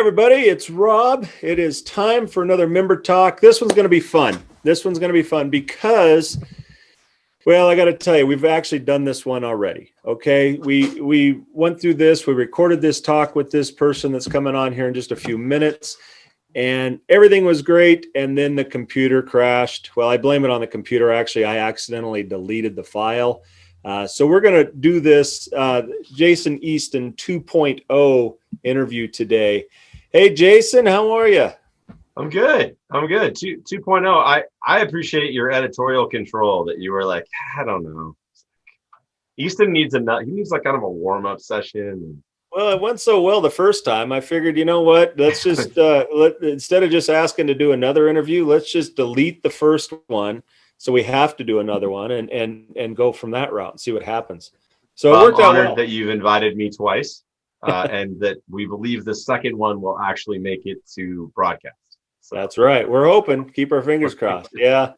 Everybody, it's Rob. It is time for another member talk. This one's going to be fun. This one's going to be fun because, well, I got to tell you, we've actually done this one already. Okay, we went through this. We recorded this talk with this person that's coming on here in just a few minutes, and everything was great. And then the computer crashed. Well, I blame it on the computer. Actually, I accidentally deleted the file. So we're going to do this Jason Easton 2.0 interview today. Hey, Jason, how are you? I'm good. 2.0. I appreciate your editorial control that you were like, I don't know. Easton needs he needs like kind of a warm-up session. Well, it went so well the first time. I figured, you know what? Let's just instead of just asking to do another interview, let's just delete the first one. So we have to do another one and go from that route and see what happens. So it worked I'm out honored well. that you've invited me twice, and that we believe the second one will actually make it to broadcast. So that's right. We're hoping. Keep our fingers crossed. Yeah.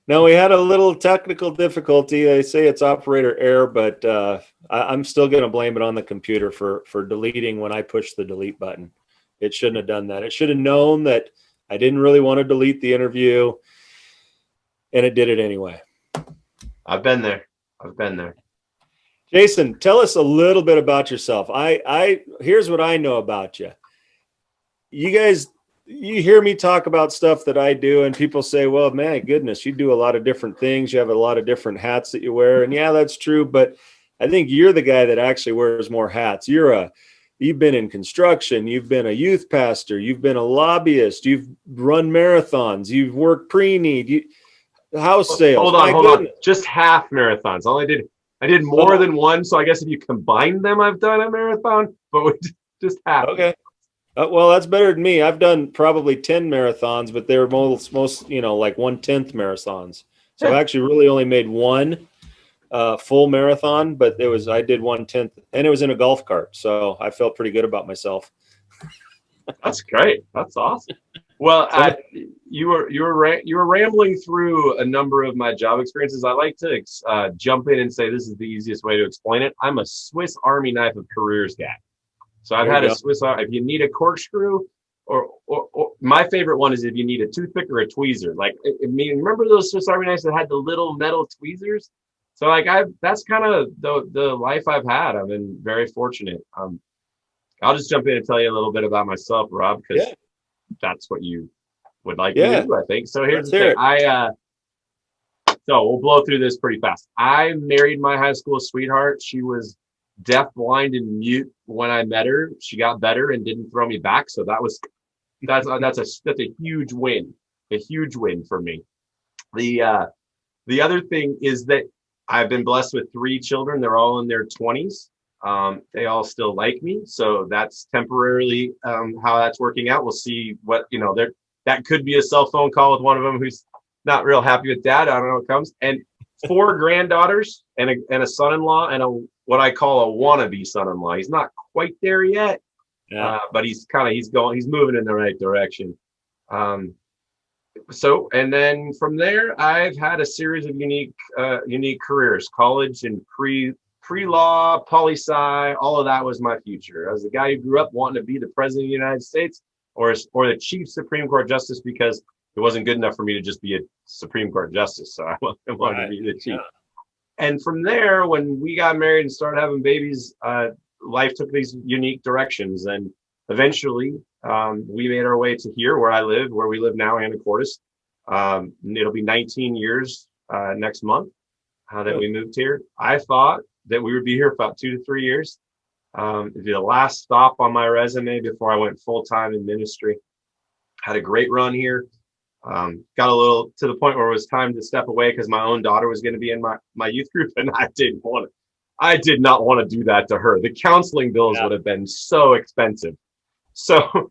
No, we had a little technical difficulty. They say it's operator error, but I'm still going to blame it on the computer for deleting when I pushed the delete button. It shouldn't have done that. It should have known that I didn't really want to delete the interview, and it did it anyway. I've been there. Jason, tell us a little bit about yourself. Here's what I know about you. You guys, you hear me talk about stuff that I do, and people say, well, man, goodness, you do a lot of different things. You have a lot of different hats that you wear. And yeah, that's true. But I think you're the guy that actually wears more hats. You've been in construction. You've been a youth pastor. You've been a lobbyist. You've run marathons. You've worked pre-need. House sales. Hold on. Just half marathons. I did more than one. So I guess if you combine them, I've done a marathon, but just half. Okay. Well, that's better than me. I've done probably 10 marathons, but they're most like 1/10 marathons. So I actually really only made one full marathon, but I did 1/10, and it was in a golf cart. So I felt pretty good about myself. That's great. That's awesome. Well, you were rambling through a number of my job experiences. I like to jump in and say this is the easiest way to explain it. I'm a Swiss Army knife of careers guy. So I've had a Swiss Army. If you need a corkscrew, or my favorite one is if you need a toothpick or a tweezer. Like, I mean, remember those Swiss Army knives that had the little metal tweezers? So like that's kind of the life I've had. I've been very fortunate. I'll just jump in and tell you a little bit about myself, Rob, because that's what you would like to do, I think. So here's the thing. So we'll blow through this pretty fast. I married my high school sweetheart. She was deaf, blind, and mute when I met her. She got better and didn't throw me back. So that's a huge win for me. The other thing is that I've been blessed with 3 children. They're all in their 20s. They all still like me. So that's temporarily how that's working out. We'll see what, that could be a cell phone call with one of them who's not real happy with dad. I don't know what comes. And 4 granddaughters and a son-in-law and what I call a wannabe son-in-law. He's not quite there yet, but he's moving in the right direction. So, and then from there, I've had a series of unique careers, college and pre-law, poli-sci, all of that was my future. I was the guy who grew up wanting to be the president of the United States or the chief Supreme Court justice, because it wasn't good enough for me to just be a Supreme Court justice. So I wanted to be the chief. And from there, when we got married and started having babies, life took these unique directions. And eventually, we made our way to here, where we live now, Anacortes. It'll be 19 years next month that we moved here. I thought that we would be here for about 2 to 3 years. It'd be the last stop on my resume before I went full-time in ministry. Had a great run here. Got a little to the point where it was time to step away because my own daughter was going to be in my youth group, and I did not want to do that to her. The counseling bills would have been so expensive. So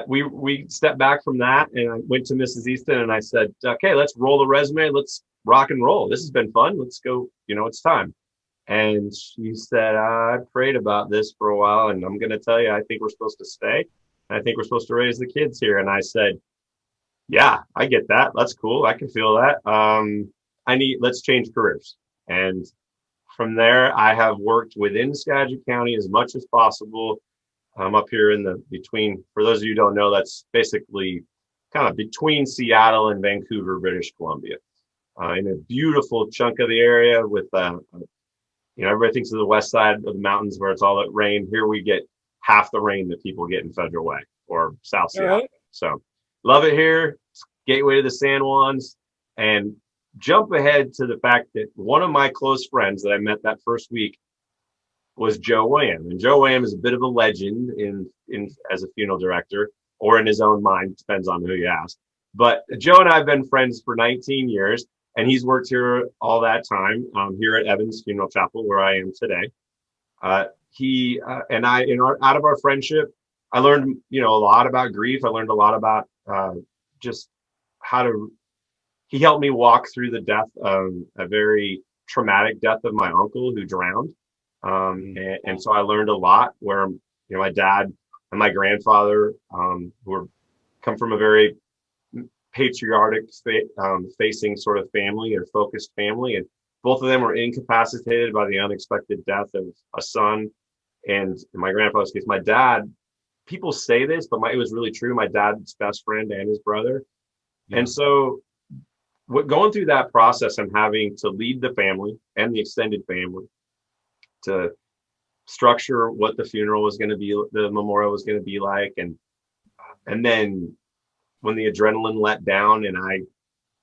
we stepped back from that, and I went to Mrs. Easton and I said, okay, let's roll the resume. Let's rock and roll. This has been fun. Let's go. It's time. And she said, I prayed about this for a while, and I'm going to tell you, I think we're supposed to stay. I think we're supposed to raise the kids here. And I said, yeah, I get that. That's cool. I can feel that. Let's change careers. And from there, I have worked within Skagit County as much as possible. I'm up here in the between, for those of you who don't know, that's basically kind of between Seattle and Vancouver, British Columbia, in a beautiful chunk of the area with, everybody thinks of the west side of the mountains where it's all that rain. Here we get half the rain that people get in Federal Way or South Seattle. All right. So love it here. It's gateway to the San Juans. And jump ahead to the fact that one of my close friends that I met that first week was Joe Wham. And Joe Wham is a bit of a legend in as a funeral director, or in his own mind, depends on who you ask. But Joe and I have been friends for 19 years, and he's worked here all that time, here at Evans Funeral Chapel, where I am today. He and I, out of our friendship, I learned, a lot about grief. I learned a lot about just how to. He helped me walk through the death of a very traumatic death of my uncle who drowned. And so I learned a lot where, my dad and my grandfather, who come from a very patriotic facing sort of family or focused family. And both of them were incapacitated by the unexpected death of a son. And in my grandfather's case, my dad, people say this, but it was really true. My dad's best friend and his brother. Yeah. And so going through that process, I'm having to lead the family and the extended family to structure what the funeral was going to be, the memorial was going to be like. And then when the adrenaline let down and I,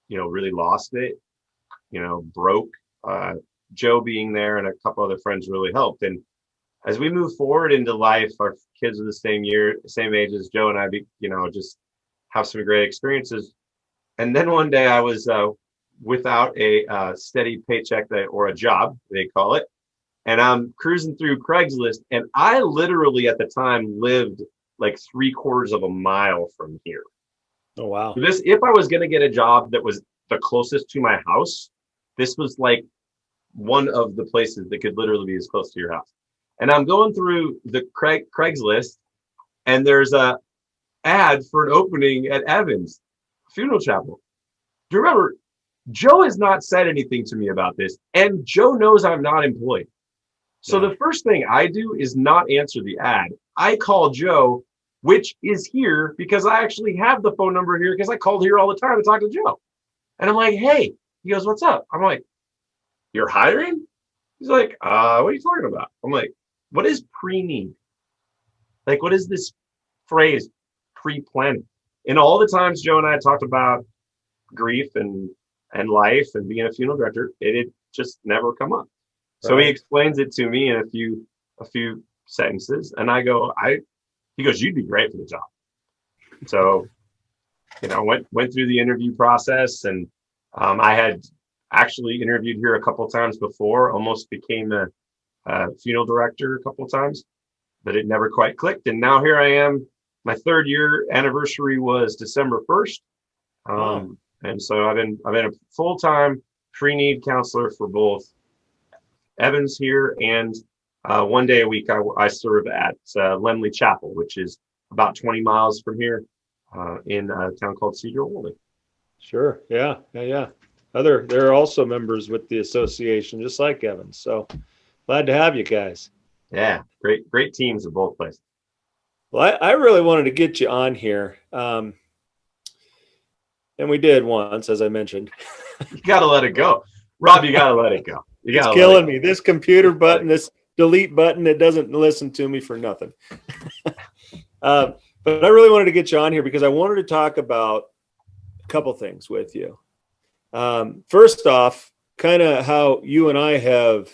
really lost it, broke, Joe being there and a couple other friends really helped. And as we move forward into life, our kids are the same age as Joe and I, just have some great experiences. And then one day I was without a steady paycheck or a job, they call it. And I'm cruising through Craigslist. And I literally at the time lived like 3/4 of a mile from here. Oh, wow. If I was going to get a job that was the closest to my house, this was like one of the places that could literally be as close to your house. And I'm going through the Craigslist and there's a ad for an opening at Evans Funeral Chapel. Do you remember, Joe has not said anything to me about this, and Joe knows I'm not employed. So the first thing I do is not answer the ad. I call Joe, which is here because I actually have the phone number here because I called here all the time to talk to Joe. And I'm like, hey, he goes, what's up? I'm like, you're hiring? He's like, what are you talking about? I'm like, what is pre-need? Like, what is this phrase, pre-planning? And all the times Joe and I talked about grief and life and being a funeral director, it just never come up. Right. So he explains it to me in a few sentences, and I go, he goes, you'd be great for the job. So, went through the interview process, and I had actually interviewed here a couple of times before, almost became a funeral director a couple of times, but it never quite clicked. And now here I am. My 3rd year anniversary was December 1st. And so I've been a full-time pre-need counselor for both Evans here and one day a week I serve at Lemley Chapel, which is about 20 miles from here in a town called Cedar Woolley. Sure. Yeah. They're also members with the association, just like Evans. So glad to have you guys. Yeah. Great teams at both places. Well, I really wanted to get you on here. And we did once, as I mentioned. You got to let it go. Rob, you got to let it go. It's killing me. This computer button, this delete button, it doesn't listen to me for nothing. But I really wanted to get you on here because I wanted to talk about a couple things with you. First off, kind of how you and I have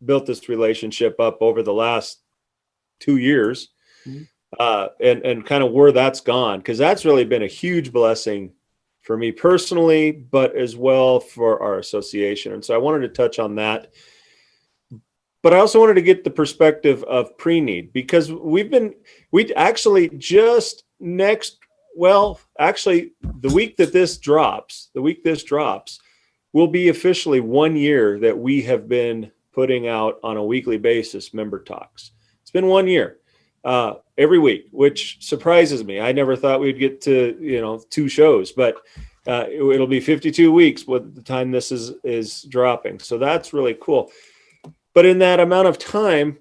built this relationship up over the last 2 years. Mm-hmm. And kind of where that's gone, because that's really been a huge blessing for me personally, but as well for our association. And so I wanted to touch on that. But I also wanted to get the perspective of pre-need, because the week this drops will be officially 1 year that we have been putting out on a weekly basis member talks. It's been 1 year. Every week, which surprises me. I never thought we'd get to, 2 shows, but it'll be 52 weeks with the time this is dropping. So that's really cool. But in that amount of time,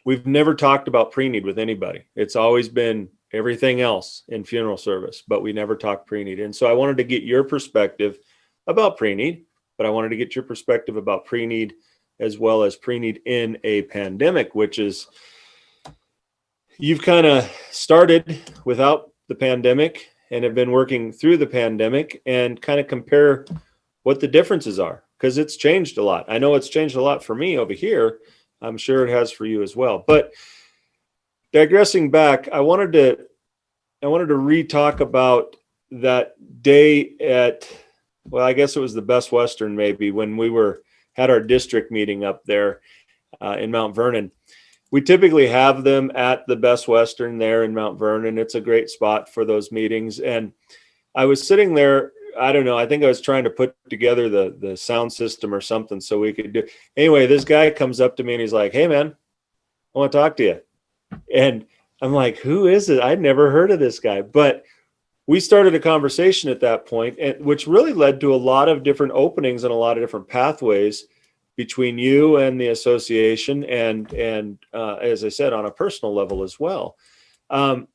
we've never talked about pre-need with anybody. It's always been everything else in funeral service, but we never talked pre-need. And so I wanted to get your perspective about pre-need, but I wanted to get your perspective about pre-need as well as pre-need in a pandemic, which is, you've kind of started without the pandemic and have been working through the pandemic, and kind of compare what the differences are, because it's changed a lot. I know it's changed a lot for me over here. I'm sure it has for you as well. But digressing back, I wanted to re-talk about that day at, well, I guess it was the Best Western, maybe, when we had our district meeting up there in Mount Vernon. We typically have them at the Best Western there in Mount Vernon. It's a great spot for those meetings. And I was sitting there, I don't know, I think I was trying to put together the sound system or something so we could do. Anyway, this guy comes up to me and he's like, "Hey man, I want to talk to you." And I'm like, "Who is it? I'd never heard of this guy." But we started a conversation at that point, which really led to a lot of different openings and a lot of different pathways between you and the association, and as I said, on a personal level as well.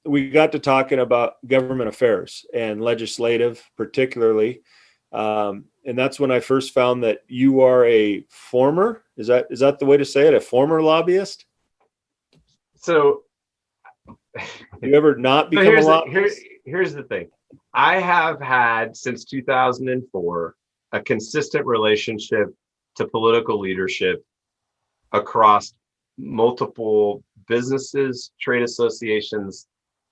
We got to talking about government affairs and legislative, particularly, and that's when I first found that you are a former. Is that the way to say it? A former lobbyist? So, you ever not become a lobbyist? Here's the thing. I have had since 2004 a consistent relationship to political leadership across multiple businesses, trade associations,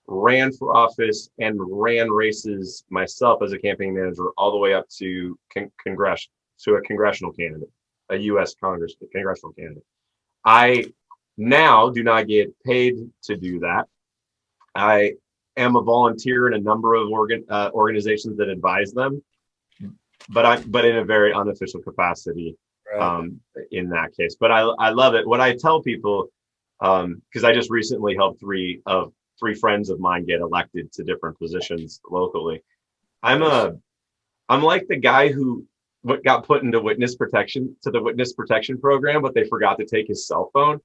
ran for office and ran races myself as a campaign manager, all the way up to a congressional candidate, a U.S. congressional candidate. I now do not get paid to do that. I am a volunteer in a number of organizations that advise them, but in a very unofficial capacity. Right. In that case, but I love it. What I tell people, because I just recently helped three friends of mine get elected to different positions locally. I'm like the guy who got put into the witness protection program, but they forgot to take his cell phone.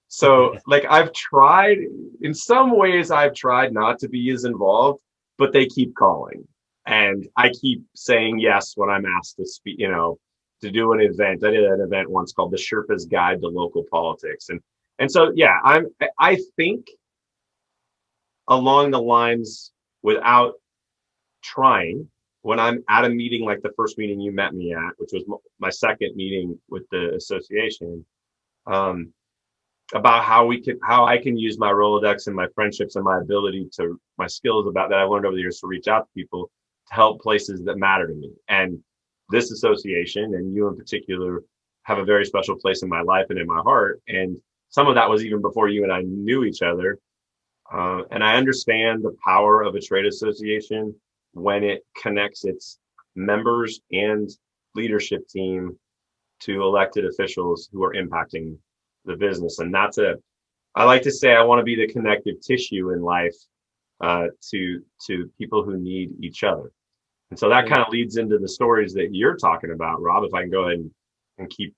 So like I've tried not to be as involved, but they keep calling, and I keep saying yes when I'm asked to speak, to do an event. I did an event once called the Sherpa's Guide to Local Politics. And so, yeah, I think along the lines, without trying, when I'm at a meeting like the first meeting you met me at, which was my second meeting with the association, about how I can use my Rolodex and my friendships and my skills about that I've learned over the years to reach out to people to help places that matter to me. And this association, and you in particular, have a very special place in my life and in my heart. And some of that was even before you and I knew each other. And I understand the power of a trade association when it connects its members and leadership team to elected officials who are impacting the business. And I like to say I want to be the connective tissue in life to people who need each other. And so that kind of leads into the stories that you're talking about, Rob, if I can go ahead and keep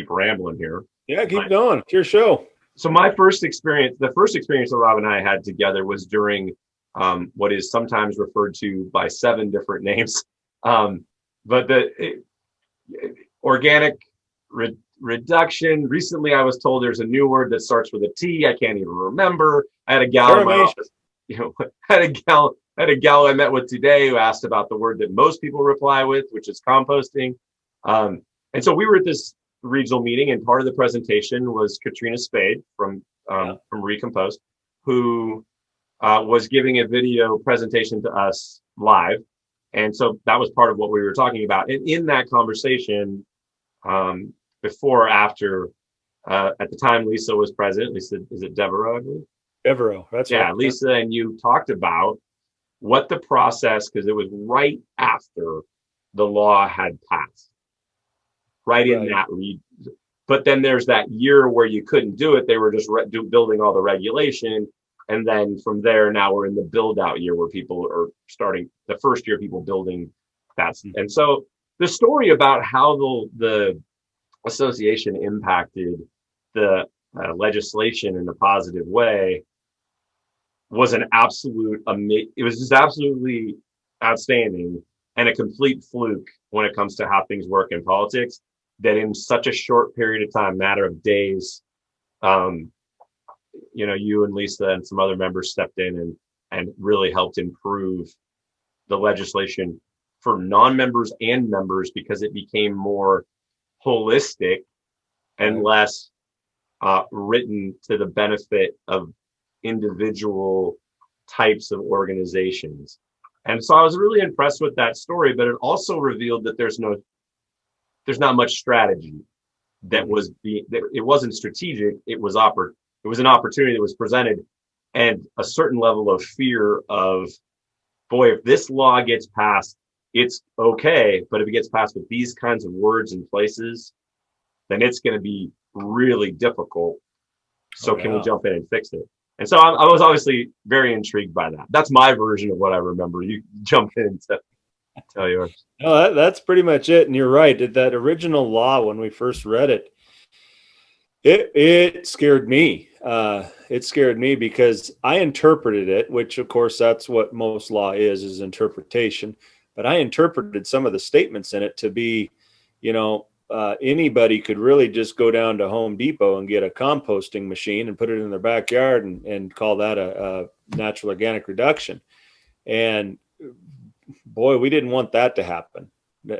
rambling here. Yeah, keep going. It's your show. So the first experience that Rob and I had together was during what is sometimes referred to by 7 different names. But the organic reduction, recently I was told there's a new word that starts with a T. I can't even remember. I had a gal in my office, had a gal I met with today who asked about the word that most people reply with, which is composting. And so we were at this regional meeting, and part of the presentation was Katrina Spade from Recompost, who was giving a video presentation to us live. And so that was part of what we were talking about. And in that conversation, before or after, at the time, Lisa was president. Lisa, is it Devereaux, I believe? Devereaux, that's right. Yeah, Lisa, and you talked about what the process, because it was right after the law had passed, right in that read. But then there's that year where you couldn't do it. They were just building all the regulation. And then from there, now we're in the build out year where people are starting the first year, people building that. Mm-hmm. And so the story about how the association impacted the legislation in a positive way was an absolute, it was just absolutely outstanding and a complete fluke when it comes to how things work in politics, that in such a short period of time, matter of days, you and Lisa and some other members stepped in and really helped improve the legislation for non-members and members, because it became more holistic and less written to the benefit of individual types of organizations. And so I was really impressed with that story, but it also revealed that there's not much strategy that it wasn't strategic. It was an opportunity that was presented, and a certain level of fear of, boy, if this law gets passed, it's okay. But if it gets passed with these kinds of words and places, then it's going to be really difficult. So can we jump in and fix it? And so I was obviously very intrigued by that. That's my version of what I remember. You jump in to tell yours. No, that's pretty much it. And you're right. That original law, when we first read it, it scared me. It scared me because I interpreted it, which of course that's what most law is interpretation. But I interpreted some of the statements in it to be, anybody could really just go down to Home Depot and get a composting machine and put it in their backyard and call that a natural organic reduction. And boy, we didn't want that to happen.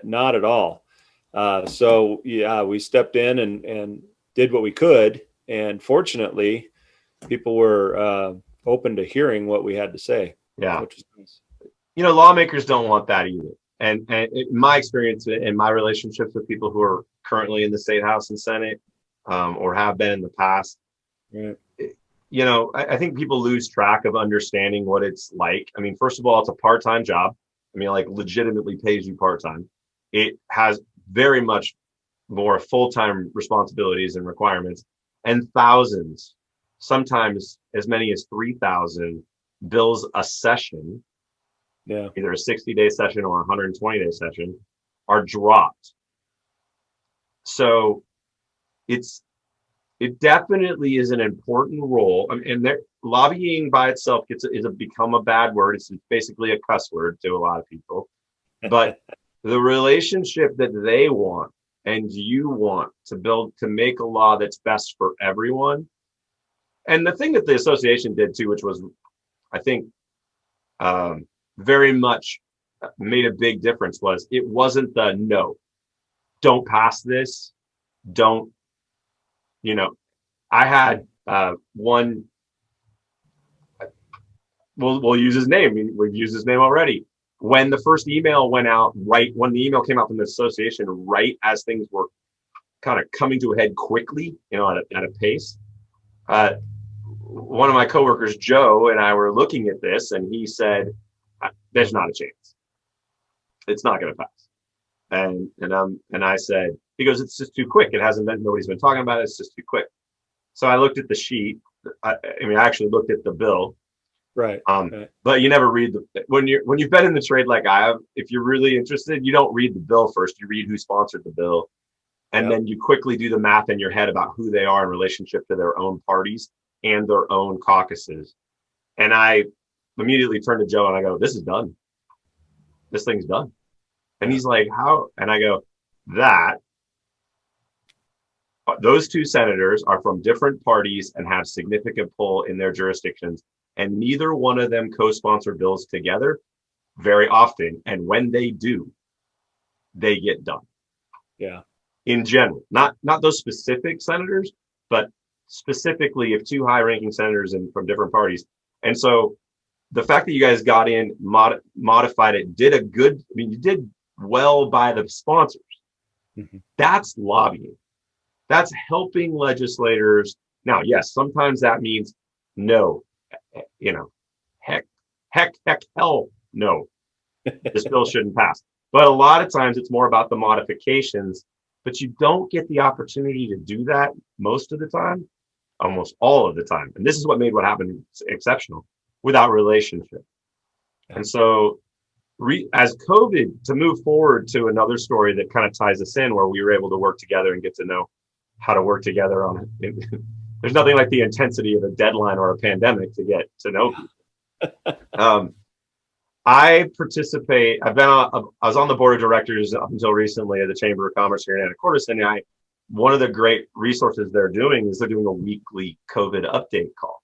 Not at all. So we stepped in and did what we could. And fortunately, people were open to hearing what we had to say. Yeah. Which is nice. Lawmakers don't want that either. And in my experience in my relationships with people who are currently in the state house and Senate, or have been in the past, right. I think people lose track of understanding what it's like. I mean, first of all, it's a part-time job. I mean, like, legitimately pays you part-time. It has very much more full-time responsibilities and requirements, and thousands, sometimes as many as 3,000 bills a session, either a 60-day session or a 120-day session, are dropped. So it definitely is an important role. I mean, and lobbying by itself become a bad word. It's basically a cuss word to a lot of people. But the relationship that they want and you want to build to make a law that's best for everyone. And the thing that the association did too, which was, I think, very much made a big difference, was it wasn't the no, don't pass this, don't, I had one, we'll use his name. We've used his name already. When the first email went out, when the email came out from the association, right as things were kind of coming to a head quickly, at a pace, one of my coworkers, Joe, and I were looking at this, and he said, "There's not a chance. It's not going to pass." And I said, he goes, "It's just too quick. Nobody's been talking about it. It's just too quick." So I looked at the sheet. I actually looked at the bill. Right. But you never read when you've been in the trade like I have, if you're really interested, you don't read the bill first. You read who sponsored the bill. And then you quickly do the math in your head about who they are in relationship to their own parties and their own caucuses. And I immediately turned to Joe and I go, "This is done. This thing's done." And he's like, "How?" And I go, those two senators are from different parties and have significant pull in their jurisdictions. And neither one of them co-sponsor bills together very often. And when they do, they get done. Yeah. In general, not those specific senators, but specifically if two high-ranking senators from different parties. And so the fact that you guys got in, modified it, you did well by the sponsors. Mm-hmm. That's lobbying. That's helping legislators. Now, yes, sometimes that means no, hell, no, this bill shouldn't pass. But a lot of times it's more about the modifications, but you don't get the opportunity to do that most of the time, almost all of the time. And this is what made what happened exceptional, without relationship. And so as COVID, to move forward to another story that kind of ties us in, where we were able to work together and get to know how to work together on there's nothing like the intensity of a deadline or a pandemic to get to know people. I participate. I was on the board of directors up until recently of the Chamber of Commerce here in Anacortes, and one of the great resources they're doing is they're doing a weekly COVID update call.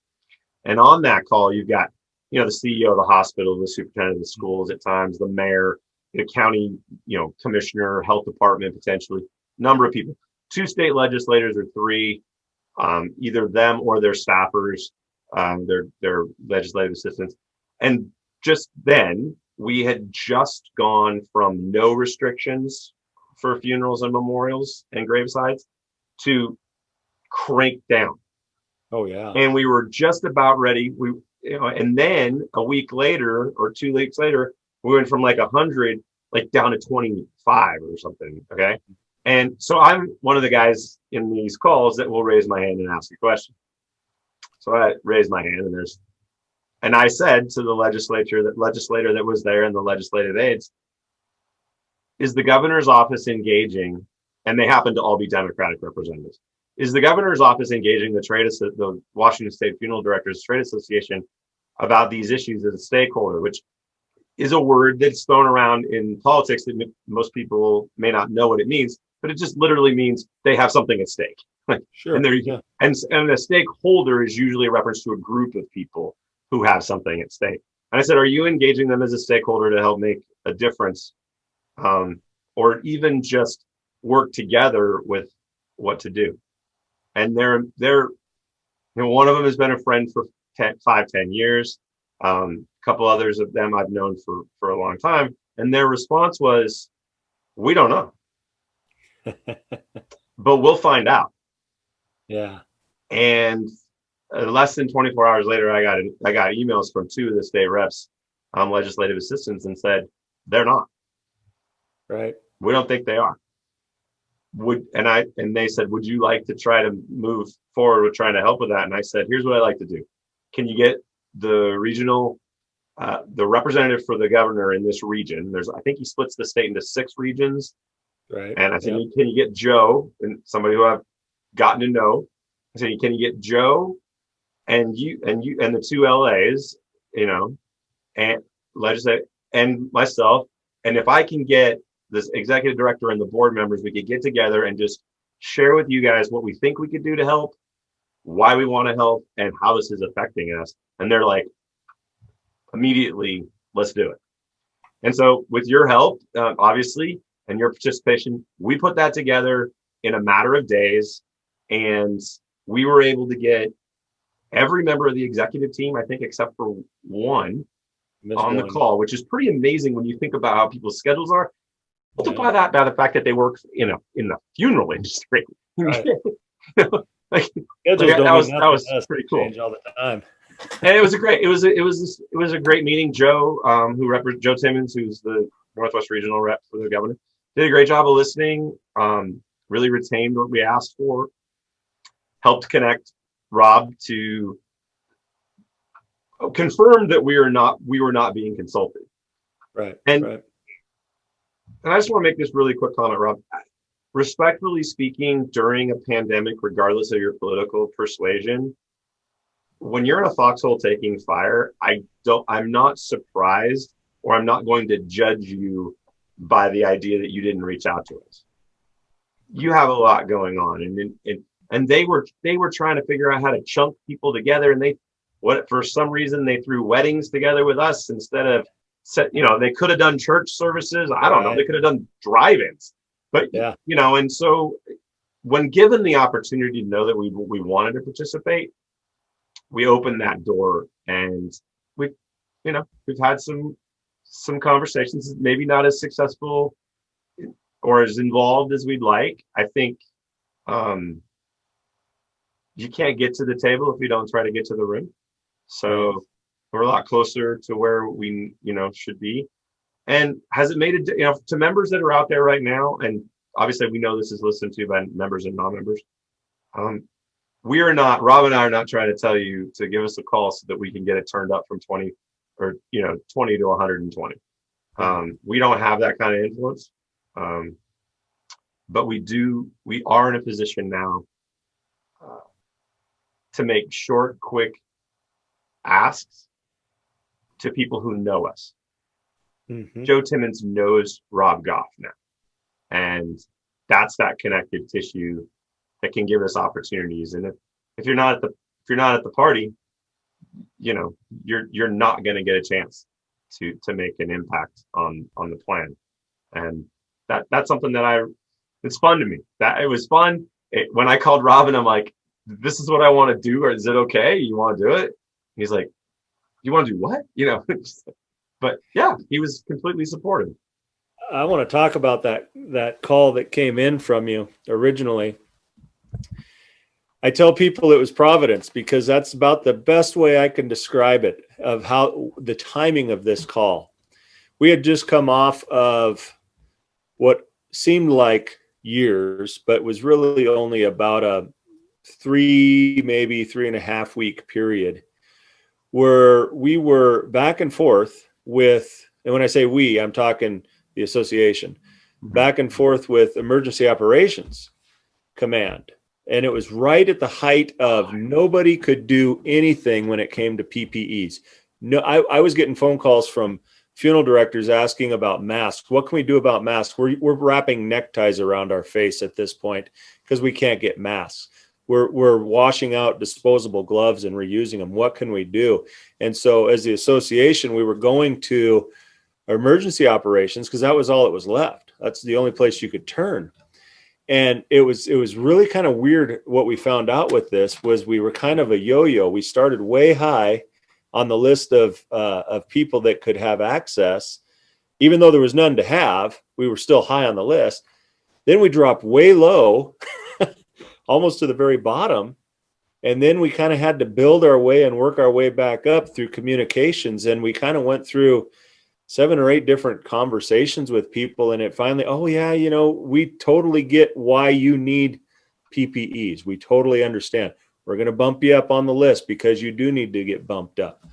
And on that call, you've got, the CEO of the hospital, the superintendent of the schools at times, the mayor, the county, commissioner, health department, potentially, number of people, 2 state legislators or 3, either them or their staffers, their legislative assistants. And just then, we had just gone from no restrictions for funerals and memorials and gravesides to crank down. Oh yeah. And we were just about ready. And then a week later or 2 weeks later, we went from like 100, like down to 25 or something. Okay. And so I'm one of the guys in these calls that will raise my hand and ask a question. So I raised my hand, and I said to the legislator that was there and the legislative aides, is the governor's office engaging, and they happen to all be Democratic representatives, is the governor's office engaging the Washington State Funeral Directors Trade Association about these issues as a stakeholder, which is a word that's thrown around in politics that most people may not know what it means, but it just literally means they have something at stake. Sure. And a stakeholder is usually a reference to a group of people who have something at stake. And I said, are you engaging them as a stakeholder to help make a difference, or even just work together with what to do? And they're one of them has been a friend for 10 years. A couple others of them I've known for a long time. And their response was, we don't know, but we'll find out. Yeah. And less than 24 hours later, I got emails from 2 of the state reps, legislative assistants, and said, they're not. Right. We don't think they are. And they said, would you like to try to move forward with trying to help with that? And I said, here's what I like to do. Can you get the regional, the representative for the governor in this region? I think he splits the state into 6 regions. Right. And I said, can you get Joe, and somebody who I've gotten to know? I said, can you get Joe and you and the 2 LAs, and legislative and myself, and if I can get this executive director and the board members, we could get together and just share with you guys what we think we could do to help, why we want to help, and how this is affecting us. And they're like, immediately, let's do it. And so with your help, obviously, and your participation, we put that together in a matter of days. And we were able to get every member of the executive team, I think, except for one, on the call, which is pretty amazing when you think about how people's schedules are. Multiply that by the fact that they work in the funeral industry. Right. That was pretty cool. All the time. And it was a great meeting. Joe, Joe Timmons, who's the Northwest Regional Rep for the governor, did a great job of listening. Really retained what we asked for. Helped connect Rob to confirm that we were not being consulted. Right. And I just want to make this really quick comment, Rob. Respectfully speaking, during a pandemic, regardless of your political persuasion, when you're in a foxhole taking fire, I'm not surprised, or I'm not going to judge you by the idea that you didn't reach out to us. You have a lot going on, and they were trying to figure out how to chunk people together, and for some reason they threw weddings together with us instead of they could have done church services. I don't know. They could have done drive-ins, but and so when given the opportunity to know that we wanted to participate, we opened that door, and we've had some conversations, maybe not as successful or as involved as we'd like. I think you can't get to the table if you don't try to get to the room. So we're a lot closer to where we, should be. And has it made it, to members that are out there right now, and obviously we know this is listened to by members and non-members. Rob and I are not trying to tell you to give us a call so that we can get it turned up from 20 or, 20 to 120. We don't have that kind of influence. But we are in a position now to make short, quick asks to people who know us. Mm-hmm. Joe Timmons knows Rob Goff now. And that's that connective tissue that can give us opportunities. And if you're not at the party, you know, you're not going to get a chance to make an impact on the plan. And that's something that it's fun to me. That it was fun. When I called Robin, I'm like, this is what I want to do, or is it okay? You want to do it? He's like, you want to do what? You know, but yeah, he was completely supportive. I want to talk about that call that came in from you originally. I tell people it was Providence because that's about the best way I can describe it, of how the timing of this call. We had just come off of what seemed like years, but was really only about a maybe 3.5 week period where we were back and forth with, and when I say we, I'm talking the association, back and forth with Emergency Operations Command. And it was right at the height of nobody could do anything when it came to PPEs. No, I was getting phone calls from funeral directors asking about masks. What can we do about masks? We're wrapping neckties around our face at this point because we can't get masks. We're washing out disposable gloves and reusing them. What can we do? And so as the association, we were going to emergency operations because that was all that was left. That's the only place you could turn. And it was really kind of weird. What we found out with this was we were kind of a yo-yo. We started way high on the list of people that could have access, even though there was none to have. We were still high on the list. Then we dropped way low, almost to the very bottom, and then we kind of had to build our way and work our way back up through communications. And we kind of went through 7 or 8 different conversations with people, and it finally, oh yeah, you know, we totally get why you need PPEs. We totally understand. We're going to bump you up on the list because you do need to get bumped up.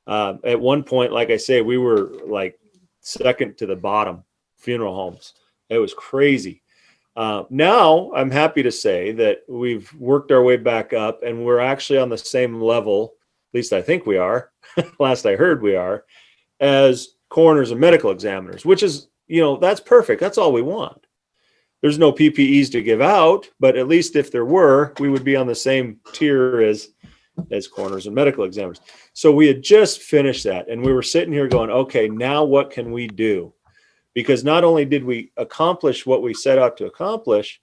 At one point, like I say, we were like second to the bottom funeral homes. It was crazy. Now I'm happy to say that we've worked our way back up and we're actually on the same level, at least I think we are, last I heard we are, as coroners and medical examiners, which is, you know, that's perfect. That's all we want. There's no PPEs to give out, but at least if there were, we would be on the same tier as coroners and medical examiners. So we had just finished that and we were sitting here going, okay, now what can we do? Because not only did we accomplish what we set out to accomplish,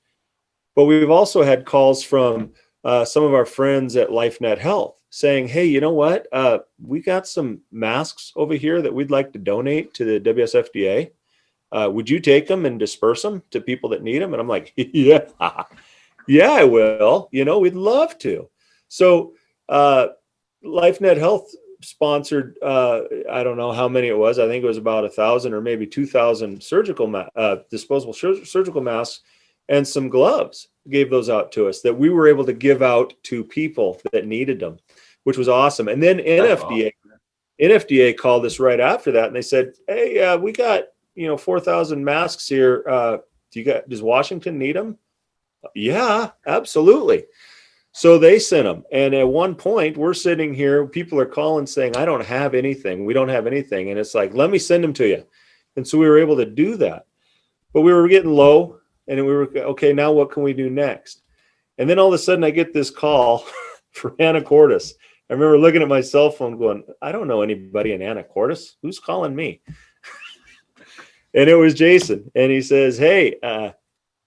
but we've also had calls from some of our friends at LifeNet Health saying, hey, you know what? We got some masks over here that we'd like to donate to the WSFDA. Would you take them and disperse them to people that need them? And I'm like, yeah, I will. You know, we'd love to. So LifeNet Health sponsored, I don't know how many it was. I think it was about 1,000 or maybe 2,000 disposable surgical masks and some gloves. Gave those out to us that we were able to give out to people that needed them, which was awesome. And then NFDA called us right after that and they said, hey, we got, 4,000 masks here. Does Washington need them? Yeah, absolutely. So they sent them. And at one point we're sitting here, people are calling saying, I don't have anything. We don't have anything. And it's like, let me send them to you. And so we were able to do that, but we were getting low. And we were, okay, now what can we do next? And then all of a sudden I get this call for Anacortes. I remember looking at my cell phone going, I don't know anybody in Anacortes. Who's calling me? And it was Jason. And he says, hey,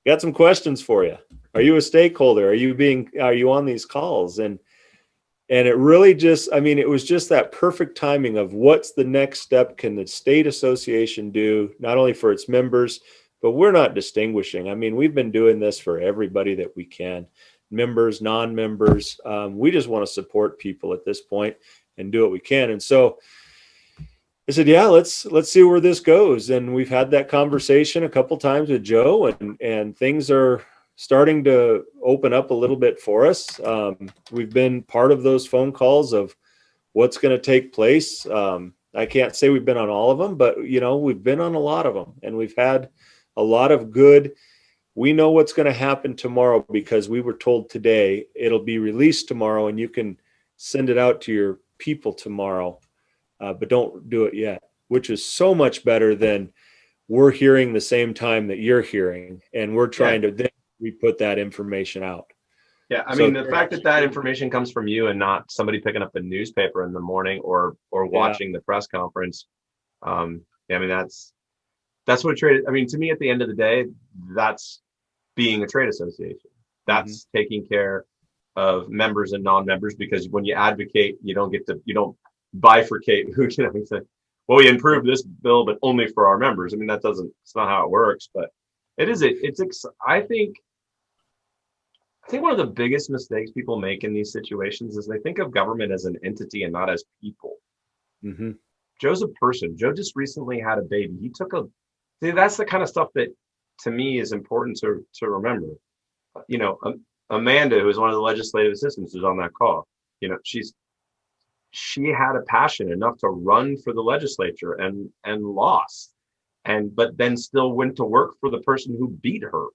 got some questions for you. Are you a stakeholder? Are you on these calls? And it really just, it was just that perfect timing of what's the next step can the state association do, not only for its members, but we're not distinguishing. We've been doing this for everybody that we can, members, non-members. We just want to support people at this point and do what we can. And so I said, yeah, let's see where this goes. And we've had that conversation a couple times with Joe, and things are starting to open up a little bit for us. We've been part of those phone calls of what's going to take place. I can't say we've been on all of them, but we've been on a lot of them, and we've had a lot of good we know what's going to happen tomorrow because we were told today it'll be released tomorrow and you can send it out to your people tomorrow, but don't do it yet, which is so much better than we're hearing the same time that you're hearing, and we're trying to then we put that information out. Yeah, I mean, the fact that that information comes from you and not somebody picking up a newspaper in the morning or watching the press conference. I mean, that's what a trade. I mean, to me, at the end of the day, that's being a trade association. That's taking care of members and non-members, because when you advocate, you don't bifurcate who can say, well, we improved this bill, but only for our members. I mean, it's not how it works, but I think one of the biggest mistakes people make in these situations is they think of government as an entity and not as people. Joe's a person. Joe just recently had a baby. That's the kind of stuff that to me is important to remember. You know, Amanda, who is one of the legislative assistants, who's on that call, you know, she had a passion enough to run for the legislature and lost, but then still went to work for the person who beat her.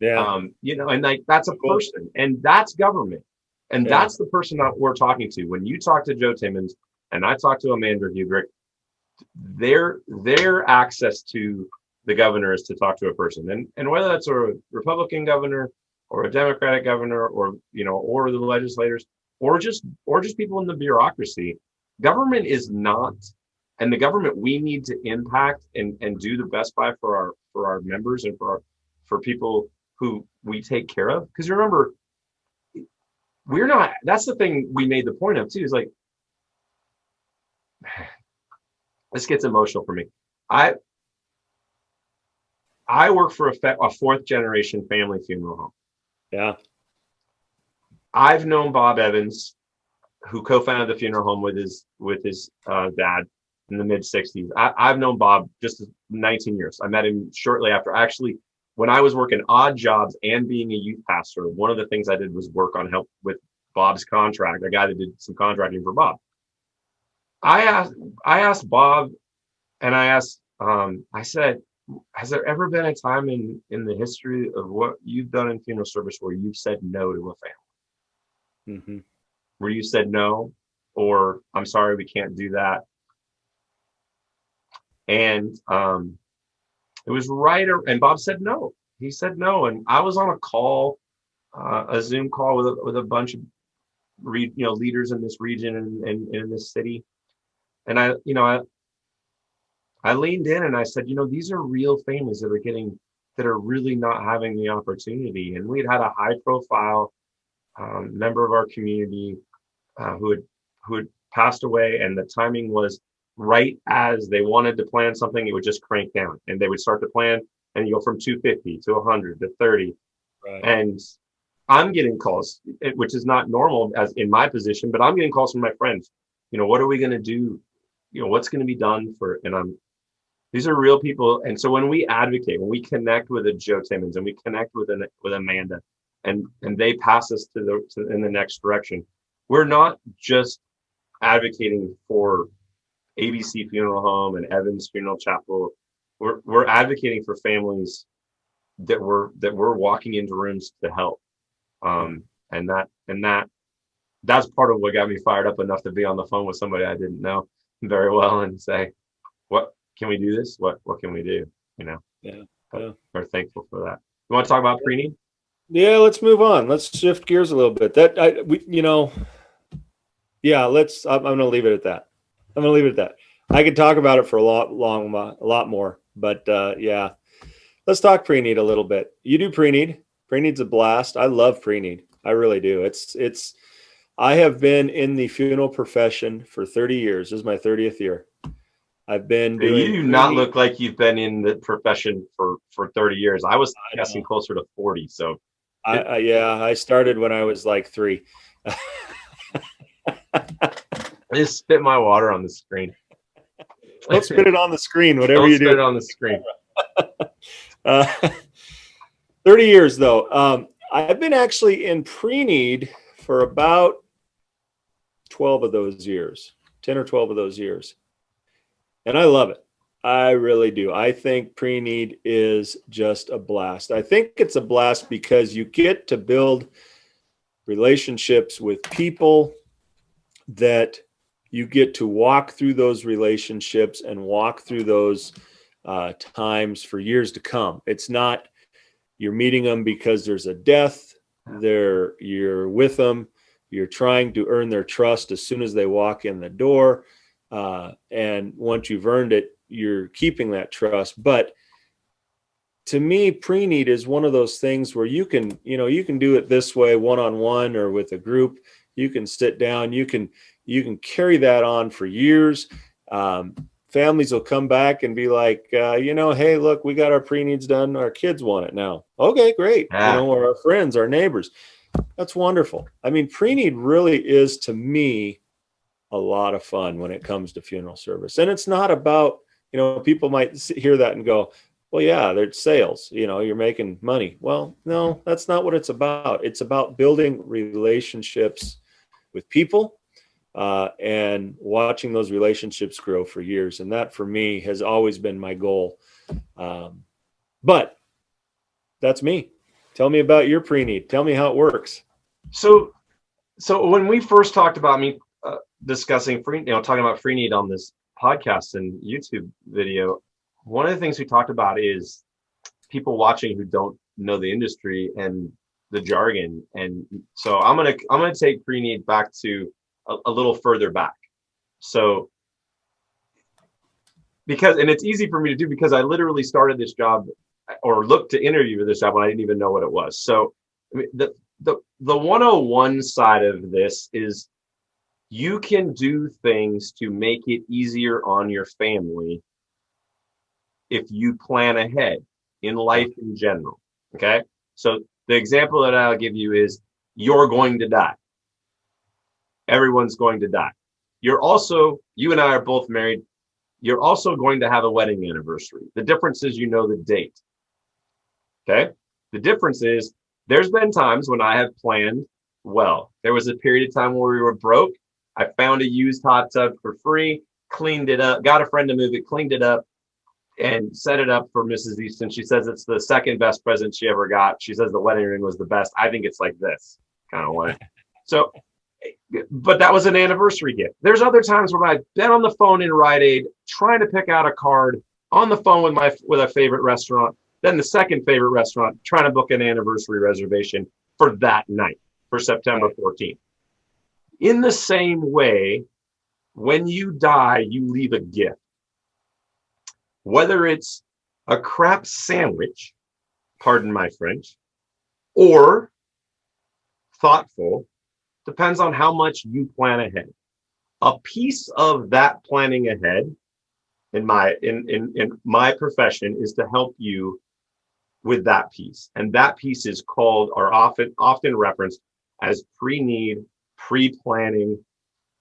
Yeah. You know, and like, that's a person, and that's government. And that's the person that we're talking to. When you talk to Joe Timmons and I talk to Amanda Hubrick, their access to the governor is to talk to a person. And whether that's a Republican governor or a Democratic governor, or, you know, or the legislators, or just people in the bureaucracy, government is not, and the government we need to impact and do the best by for our members and for people who we take care of. Because remember, that's the thing we made the point of too, is like, this gets emotional for me. I work for a fourth generation family funeral home. Yeah. I've known Bob Evans, who co-founded the funeral home with his dad in the mid 60s. I've known Bob just 19 years. I met him shortly after. Actually, when I was working odd jobs and being a youth pastor, one of the things I did was work on help with Bob's contract, a guy that did some contracting for Bob. I asked Bob, and I said, has there ever been a time in the history of what you've done in funeral service where you've said no to a family? Where you said no, or I'm sorry, we can't do that. And it was right, and Bob said no. He said no, and I was on a call, a Zoom call with a bunch of leaders in this region and in this city, and I leaned in and I said, these are real families that are really not having the opportunity. And we'd had a high profile member of our community who had passed away, and the timing was right as they wanted to plan something, it would just crank down, and they would start to plan and you go from 250 to 100 to 30. Right. And I'm getting calls, which is not normal as in my position, but I'm getting calls from my friends. What are we going to do? What's going to be done for, and these are real people. And so when we advocate, when we connect with a Joe Timmons and we connect with Amanda, and they pass us in the next direction, we're not just advocating for ABC Funeral Home and Evans Funeral Chapel. We're advocating for families that we're walking into rooms to help. And that's part of what got me fired up enough to be on the phone with somebody I didn't know very well and say, what can we do this? What can we do? We're thankful for that. You want to talk about pre-need? Yeah, let's move on. Let's shift gears a little bit. I'm going to leave it at that. I could talk about it for a lot more, but yeah, let's talk pre-need a little bit. You do pre-need. Pre-need's a blast. I love pre-need. I really do. I have been in the funeral profession for 30 years. This is my 30th year. I've been doing. You do not look like you've been in the profession for 30 years. I was guessing closer to 40. So I started when I was like 3. I just spit my water on the screen. Don't spit it on the screen, whatever you do. Spit it on the screen. 30 years though. I've been actually in pre-need for about 12 of those years, 10 or 12 of those years. And I love it. I really do. I think pre-need is just a blast. I think it's a blast because you get to build relationships with people that you get to walk through those relationships and walk through those times for years to come. It's not you're meeting them because there's a death. You're with them. You're trying to earn their trust as soon as they walk in the door. And once you've earned it, you're keeping that trust. But to me, pre-need is one of those things where you can do it this way, one-on-one or with a group. You can sit down, you can carry that on for years. Families will come back and be like, hey, look, we got our pre-needs done. Our kids want it now. Okay, great. Or our friends, our neighbors. That's wonderful. I mean, pre-need really is, to me, a lot of fun when it comes to funeral service. And it's not about, people might hear that and go, well, yeah, there's sales, you're making money. Well, no, that's not what it's about. It's about building relationships with people and watching those relationships grow for years. And that, for me, has always been my goal. But that's me. Tell me about your pre-need. Tell me how it works. So when we first talked about me discussing talking about free need on this podcast and YouTube video, one of the things we talked about is people watching who don't know the industry and the jargon. And so I'm gonna take free need back to a little further back. So and it's easy for me to do because I literally started this job or looked to interview for this job when I didn't even know what it was. So I mean, the 101 side of this is you can do things to make it easier on your family if you plan ahead in life in general. Okay. So the example that I'll give you is you're going to die. Everyone's going to die. You and I are both married. You're also going to have a wedding anniversary. The difference is, the date. Okay. The difference is there's been times when I have planned well. There was a period of time where we were broke. I found a used hot tub for free, cleaned it up, got a friend to move it, cleaned it up, and set it up for Mrs. Easton. She says it's the second best present she ever got. She says the wedding ring was the best. I think it's like this kind of way. So, but that was an anniversary gift. There's other times when I've been on the phone in Rite Aid trying to pick out a card, on the phone with a favorite restaurant, then the second favorite restaurant, trying to book an anniversary reservation for that night, for September 14th. In the same way, when you die, you leave a gift. Whether it's a crap sandwich, pardon my French, or thoughtful, depends on how much you plan ahead. A piece of that planning ahead in my profession is to help you with that piece. And that piece is called, or often referenced as pre-need, pre-planning,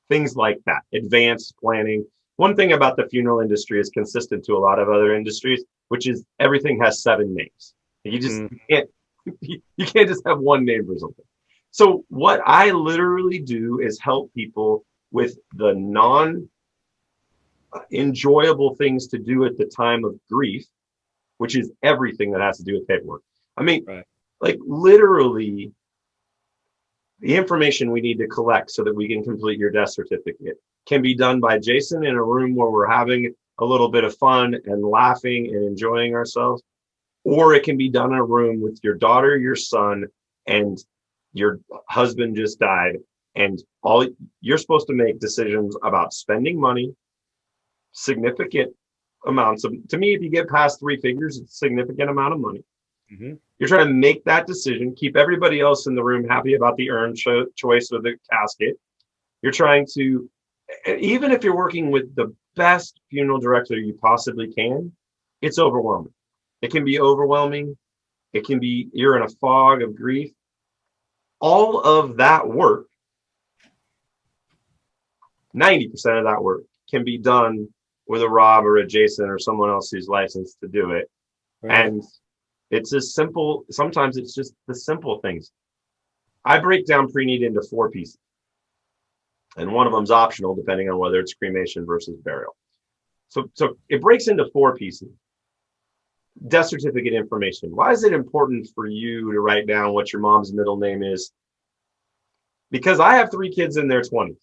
things like that, advanced planning. One thing about the funeral industry is consistent to a lot of other industries, which is everything has 7 names. You can't just have one name for something. So what I literally do is help people with the non-enjoyable things to do at the time of grief, which is everything that has to do with paperwork. I mean, right. Like literally the information we need to collect so that we can complete your death certificate can be done by Jason in a room where we're having a little bit of fun and laughing and enjoying ourselves. Or it can be done in a room with your daughter, your son, and your husband just died. And you're supposed to make decisions about spending money, significant amounts of, to me, if you get past 3 figures, it's a significant amount of money. Mm-hmm. You're trying to make that decision, keep everybody else in the room happy about the urn choice of the casket. You're trying to, even if you're working with the best funeral director you possibly can, it's overwhelming. It can be overwhelming. It can be, you're in a fog of grief. All of that work, 90% of that work can be done with a Rob or a Jason or someone else who's licensed to do it. Right. And it's as simple, sometimes it's just the simple things. I break down pre-need into 4 pieces. And one of them's optional, depending on whether it's cremation versus burial. So it breaks into 4 pieces. Death certificate information. Why is it important for you to write down what your mom's middle name is? Because I have 3 kids in their 20s.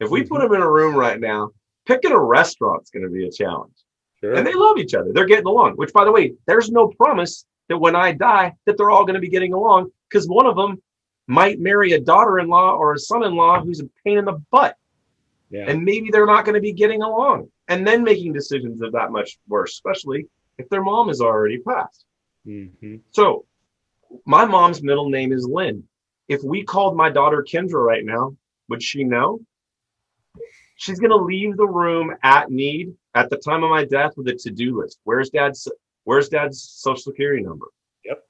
If we put them in a room right now, picking a restaurant's going to be a challenge. Sure. And they love each other. They're getting along, which, by the way, there's no promise that when I die that they're all going to be getting along, because one of them might marry a daughter-in-law or a son-in-law who's a pain in the butt. Yeah. And maybe they're not going to be getting along, and then making decisions of that much worse, especially if their mom is already passed. So my mom's middle name is Lynn. If we called my daughter Kendra right now, would she know? She's going to leave the room at need at the time of my death with a to-do list. Where's dad's social security number? Yep.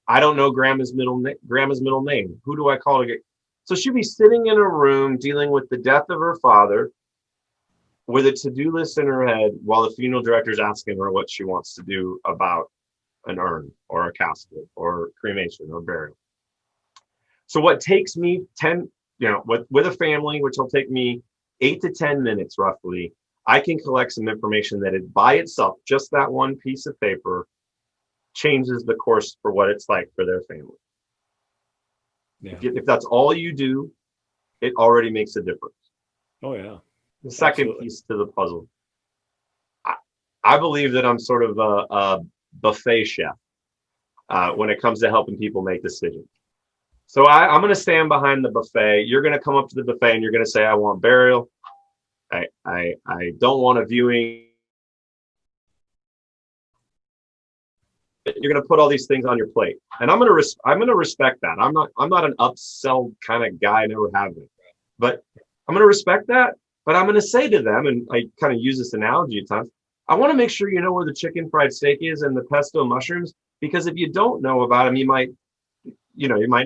I don't know grandma's middle name. Who do I call to get? So she'll be sitting in a room dealing with the death of her father with a to-do list in her head while the funeral director's asking her what she wants to do about an urn or a casket or cremation or burial. So what takes me 10, with a family, which will take me 8 to 10 minutes roughly, I can collect some information that it by itself, just that one piece of paper, changes the course for what it's like for their family. Yeah. If that's all you do, it already makes a difference. Oh, yeah. The second piece to the puzzle. I believe that I'm sort of a buffet chef when it comes to helping people make decisions. So I'm going to stand behind the buffet. You're going to come up to the buffet and you're going to say, I want burial. I don't want a viewing. You're going to put all these things on your plate, and I'm going to respect that. I'm not an upsell kind of guy. I never have been, but I'm going to respect that. But I'm going to say to them, and I kind of use this analogy at times, I want to make sure you know where the chicken fried steak is and the pesto mushrooms, because if you don't know about them, you might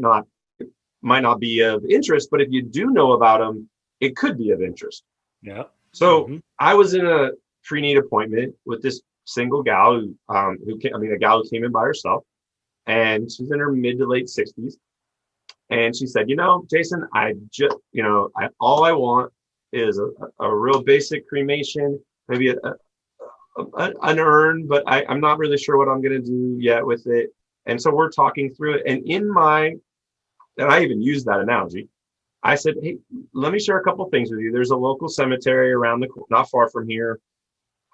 not be of interest. But if you do know about them, it could be of interest. Yeah. So I was in a pre-need appointment with this single gal a gal who came in by herself, and she's in her mid to late 60s. And she said, Jason, all I want is a real basic cremation, maybe an urn, but I'm not really sure what I'm going to do yet with it. And so we're talking through it. And and I even used that analogy. I said, hey, let me share a couple things with you. There's a local cemetery around not far from here.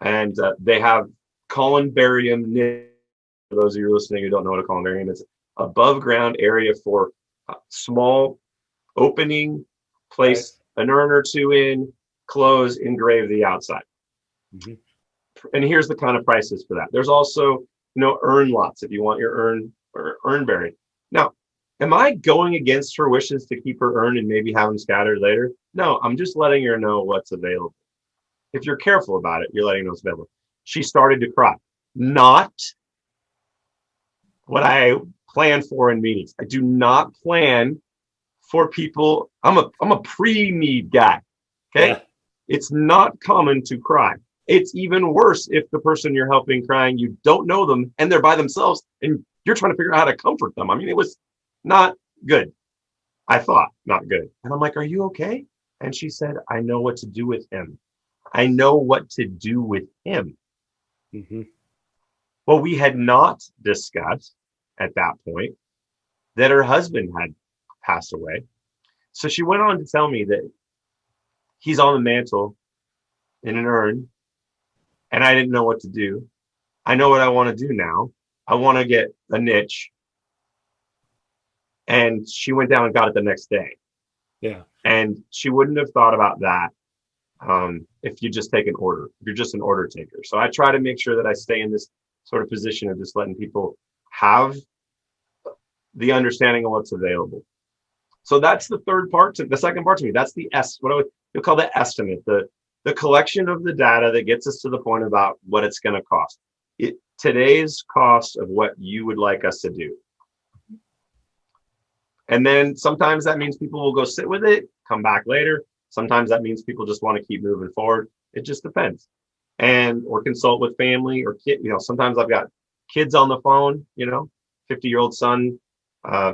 And they have columbarium. For those of you listening who don't know what a columbarium is, above ground area for small opening, place an urn or two in, close, engrave the outside. And here's the kind of prices for that. There's also, urn lots if you want your urn buried. Now, am I going against her wishes to keep her urn and maybe have them scattered later? No, I'm just letting her know what's available. If you're careful about it, you're letting her know what's available. She started to cry. Not what I plan for in meetings. I do not plan for people. I'm a pre-need guy. Okay. Yeah. It's not common to cry. It's even worse if the person you're helping crying, you don't know them and they're by themselves and you're trying to figure out how to comfort them. I mean, it was not good. I thought not good. And I'm like, are you okay? And she said, I know what to do with him. I know what to do with him. Well, we had not discussed at that point that her husband had passed away. So she went on to tell me that he's on the mantle in an urn, and I didn't know what to do. I know what I want to do now. I want to get a niche. And she went down and got it the next day. Yeah. And she wouldn't have thought about that if you just take an order, if you're just an order taker. So I try to make sure that I stay in this sort of position of just letting people have the understanding of what's available. So that's the third part. The second part to me, that's the you'll call the estimate, the collection of the data that gets us to the point about what it's going to cost. Today's cost of what you would like us to do. And then sometimes that means people will go sit with it, come back later. Sometimes that means people just want to keep moving forward. It just depends. Or consult with family or kid. Sometimes I've got kids on the phone, 50-year-old son,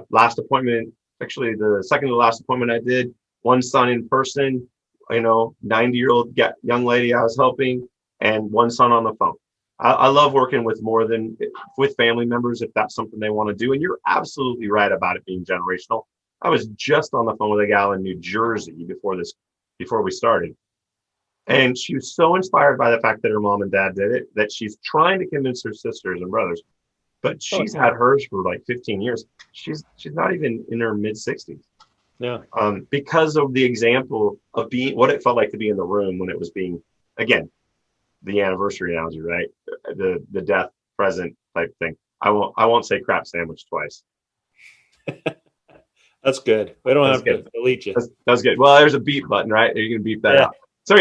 last appointment, actually the second to last appointment I did, one son in person, 90-year-old young lady I was helping, and one son on the phone. I love working with family members if that's something they want to do. And you're absolutely right about it being generational. I was just on the phone with a gal in New Jersey before we started. And she was so inspired by the fact that her mom and dad did it that she's trying to convince her sisters and brothers. But she's had hers for like 15 years. She's not even in her mid 60s. Yeah. Because of the example of being what it felt like to be in the room when it was being, again, the anniversary analogy, right? The death present type thing. I won't say crap sandwich twice. That's good. We don't have to delete you. That's good. Well, there's a beep button, right? You can beep that out. So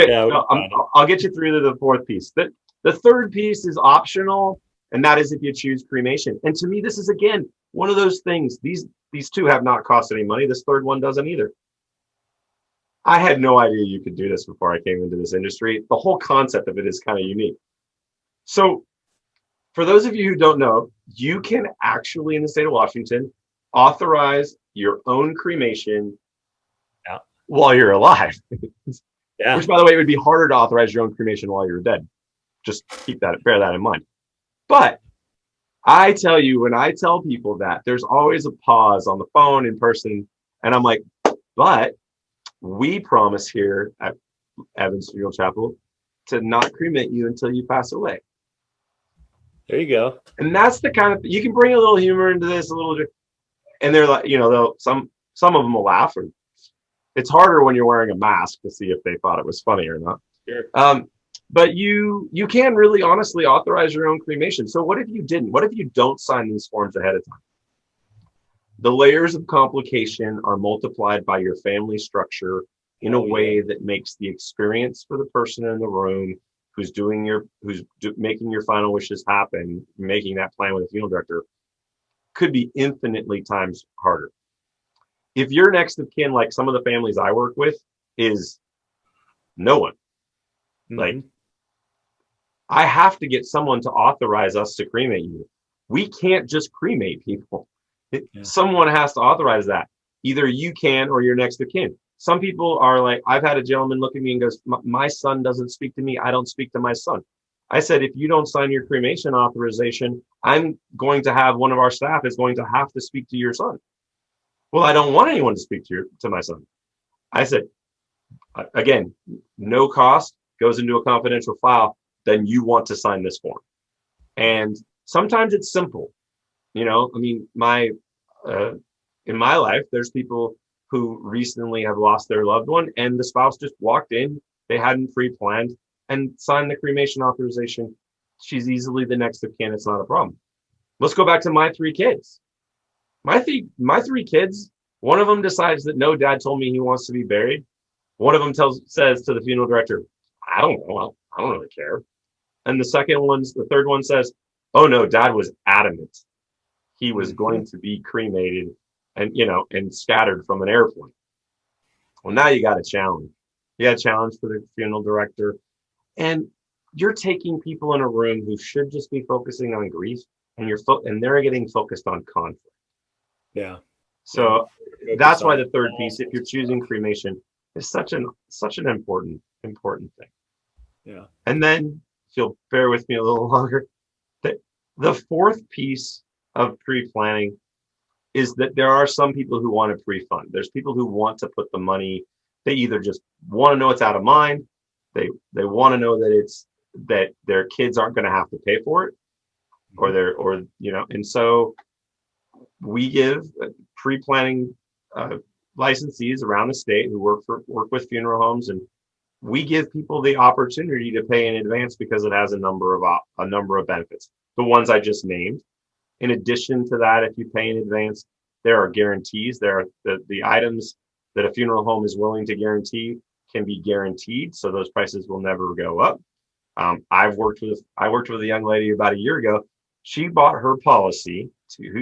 I'll get you through to the fourth piece. The third piece is optional, and that is if you choose cremation. And to me, this is again one of those things. These two have not cost any money. This third one doesn't either. I had no idea you could do this before I came into this industry. The whole concept of it is kind of unique. So for those of you who don't know, you can actually, in the state of Washington, authorize your own cremation while you're alive. Yeah. Which, by the way, it would be harder to authorize your own cremation while you're dead. Just bear that in mind. But I tell you, when I tell people that, there's always a pause on the phone, in person, and I'm like, but we promise here at Evans Funeral Chapel to not cremate you until you pass away. There you go. And that's the kind of, you can bring a little humor into this, and they're like, some of them will laugh. Or it's harder when you're wearing a mask to see if they thought it was funny or not. Sure. But you can really honestly authorize your own cremation. So what if you didn't? What if you don't sign these forms ahead of time? The layers of complication are multiplied by your family structure in a way that makes the experience for the person in the room who's making your final wishes happen, making that plan with a funeral director, could be infinitely times harder. If your next of kin, like some of the families I work with, is no one, like I have to get someone to authorize us to cremate you. We can't just cremate people. Someone has to authorize that. Either you can or your next of kin. Some people are like, I've had a gentleman look at me and goes, my son doesn't speak to me. I don't speak to my son. I said, if you don't sign your cremation authorization, I'm going to have one of our staff is going to have to speak to your son. Well, I don't want anyone to speak to my son. I said, again, no cost, goes into a confidential file, then you want to sign this form. And sometimes it's simple. In my life, there's people who recently have lost their loved one, and the spouse just walked in, they hadn't pre-planned, and signed the cremation authorization. She's easily the next of kin. It's not a problem. Let's go back to my three kids. My three kids, one of them decides that no, dad told me he wants to be buried. One of them says to the funeral director, I don't know. I don't really care. And the third one says, oh no, dad was adamant. He was going to be cremated and scattered from an airplane. Well, now you got a challenge. You got a challenge for the funeral director. And you're taking people in a room who should just be focusing on grief, and they're getting focused on conflict. Yeah. So that's why the third piece, if you're choosing cremation, is such an important thing. Yeah. And then, if you'll bear with me a little longer, the fourth piece of pre-planning is that there are some people who want to pre-fund. There's people who want to put the money, they either just want to know it's out of mind, they want to know that their kids aren't going to have to pay for it, and so we give pre-planning licensees around the state who work with funeral homes, and we give people the opportunity to pay in advance because it has a number of benefits. The ones I just named. In addition to that, if you pay in advance, there are guarantees. There are the items that a funeral home is willing to guarantee can be guaranteed, so those prices will never go up. I worked with a young lady about a year ago. She bought her policy.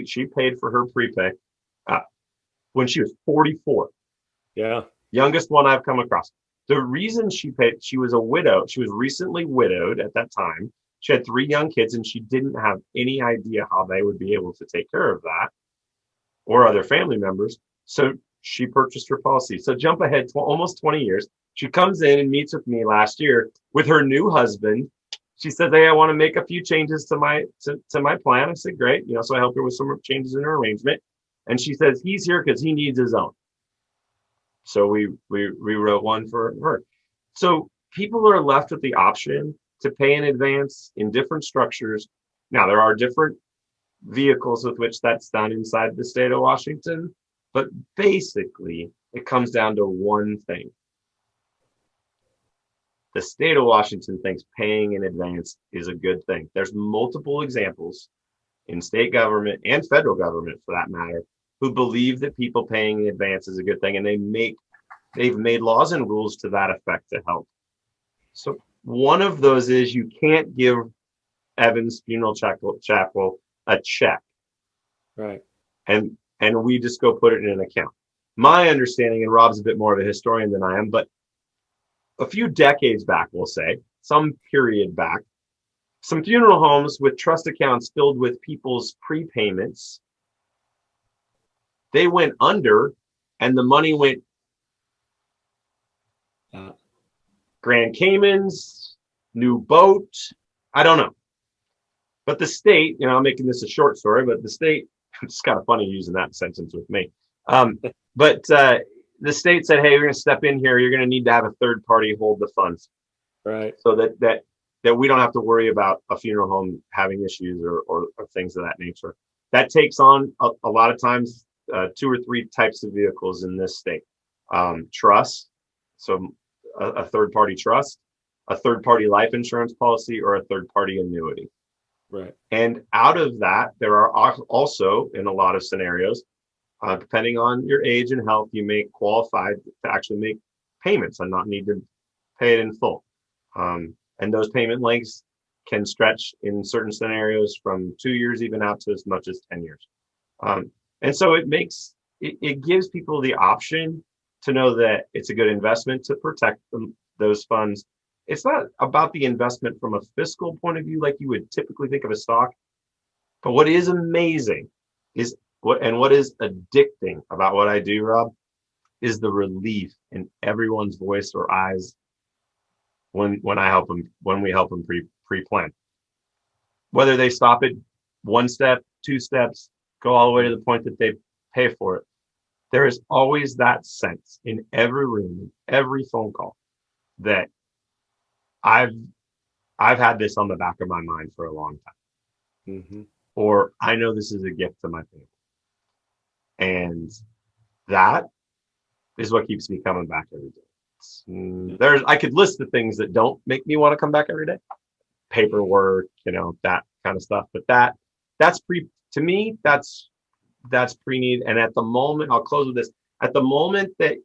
She paid for her prepay when she was 44. Yeah, youngest one I've come across. The reason she paid, she was a widow. She was recently widowed at that time. She had 3 young kids, and she didn't have any idea how they would be able to take care of that or other family members. So she purchased her policy. So jump ahead almost 20 years. She comes in and meets with me last year with her new husband. She said, "Hey, I want to make a few changes to my plan." I said, "Great." So I helped her with some changes in her arrangement. And she says he's here because he needs his own. So we wrote one for her. So people are left with the option to pay in advance in different structures. Now there are different vehicles with which that's done inside the state of Washington, but basically it comes down to one thing. The state of Washington thinks paying in advance is a good thing. There's multiple examples in state government and federal government, for that matter, who believe that people paying in advance is a good thing, and they've made laws and rules to that effect to help. So one of those is you can't give Evans Funeral Chapel a check, Right. and we just go put it in an account. My understanding, and Rob's a bit more of a historian than I am, but a few decades back, we'll say, some period back, some funeral homes with trust accounts filled with people's prepayments, they went under, and the money went Grand Caymans, new boat, I don't know. But the state, I'm making this a short story, but the state, it's kind of funny using that sentence with me. But the state said, "Hey, you're going to step in here. You're going to need to have a third party hold the funds." Right. So that we don't have to worry about a funeral home having issues or things of that nature. That takes on a lot of times 2 or 3 types of vehicles in this state. Trust, so a third party trust, a third party life insurance policy, or a third party annuity. Right. And out of that, there are also, in a lot of scenarios, depending on your age and health, you may qualify to actually make payments and not need to pay it in full. And those payment lengths can stretch in certain scenarios from 2 years even out to as much as 10 years. And so it gives people the option to know that it's a good investment to protect those funds. It's not about the investment from a fiscal point of view like you would typically think of a stock. But what is amazing is what is addicting about what I do, Rob, is the relief in everyone's voice or eyes when we help them pre-plan. Whether they stop at 1 step, 2 steps, go all the way to the point that they pay for it. There is always that sense in every room, every phone call, that I've had this on the back of my mind for a long time. Mm-hmm. Or I know this is a gift to my family. And that is what keeps me coming back every day. I could list the things that don't make me want to come back every day. Paperwork, that kind of stuff. But that's to me, that's pre-need. And at the moment, I'll close with this. At the moment that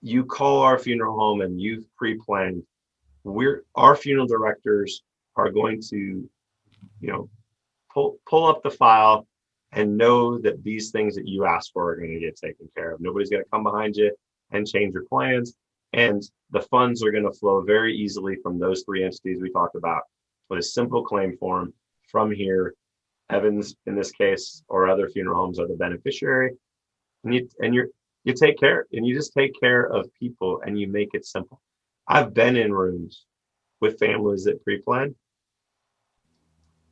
you call our funeral home and you've pre-planned, our funeral directors are going to, pull up the file and know that these things that you asked for are going to get taken care of. Nobody's going to come behind you and change your plans. And the funds are going to flow very easily from those 3 entities we talked about with a simple claim form from here. Evans, in this case, or other funeral homes are the beneficiary. And you take care, and you just take care of people, and you make it simple. I've been in rooms with families that pre-plan,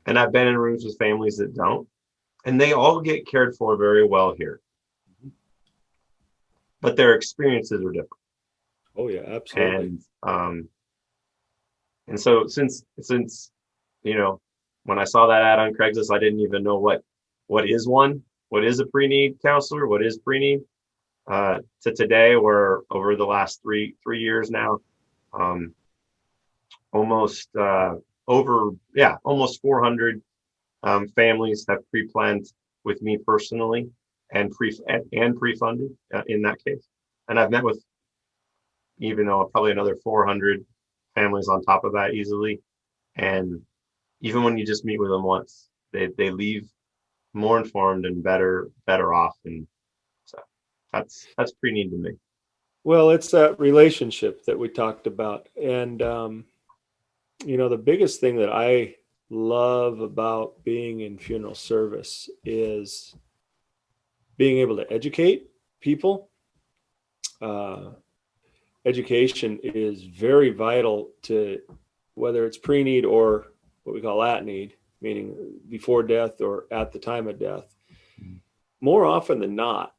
and I've been in rooms with families that don't, and they all get cared for very well here. But their experiences are different. Oh yeah, absolutely. And so since when I saw that ad on Craigslist, I didn't even know what is a pre-need counselor, what is pre-need. To today, we're over the last three years now, almost 400 families have pre-planned with me personally and pre-funded in that case. And I've met with probably another 400 families on top of that easily. And even when you just meet with them once, they leave more informed and better off. And so that's pre-need to me. Well, it's that relationship that we talked about. And, the biggest thing that I love about being in funeral service is being able to educate people, education is very vital to whether it's pre-need or what we call at need, meaning before death or at the time of death. More often than not,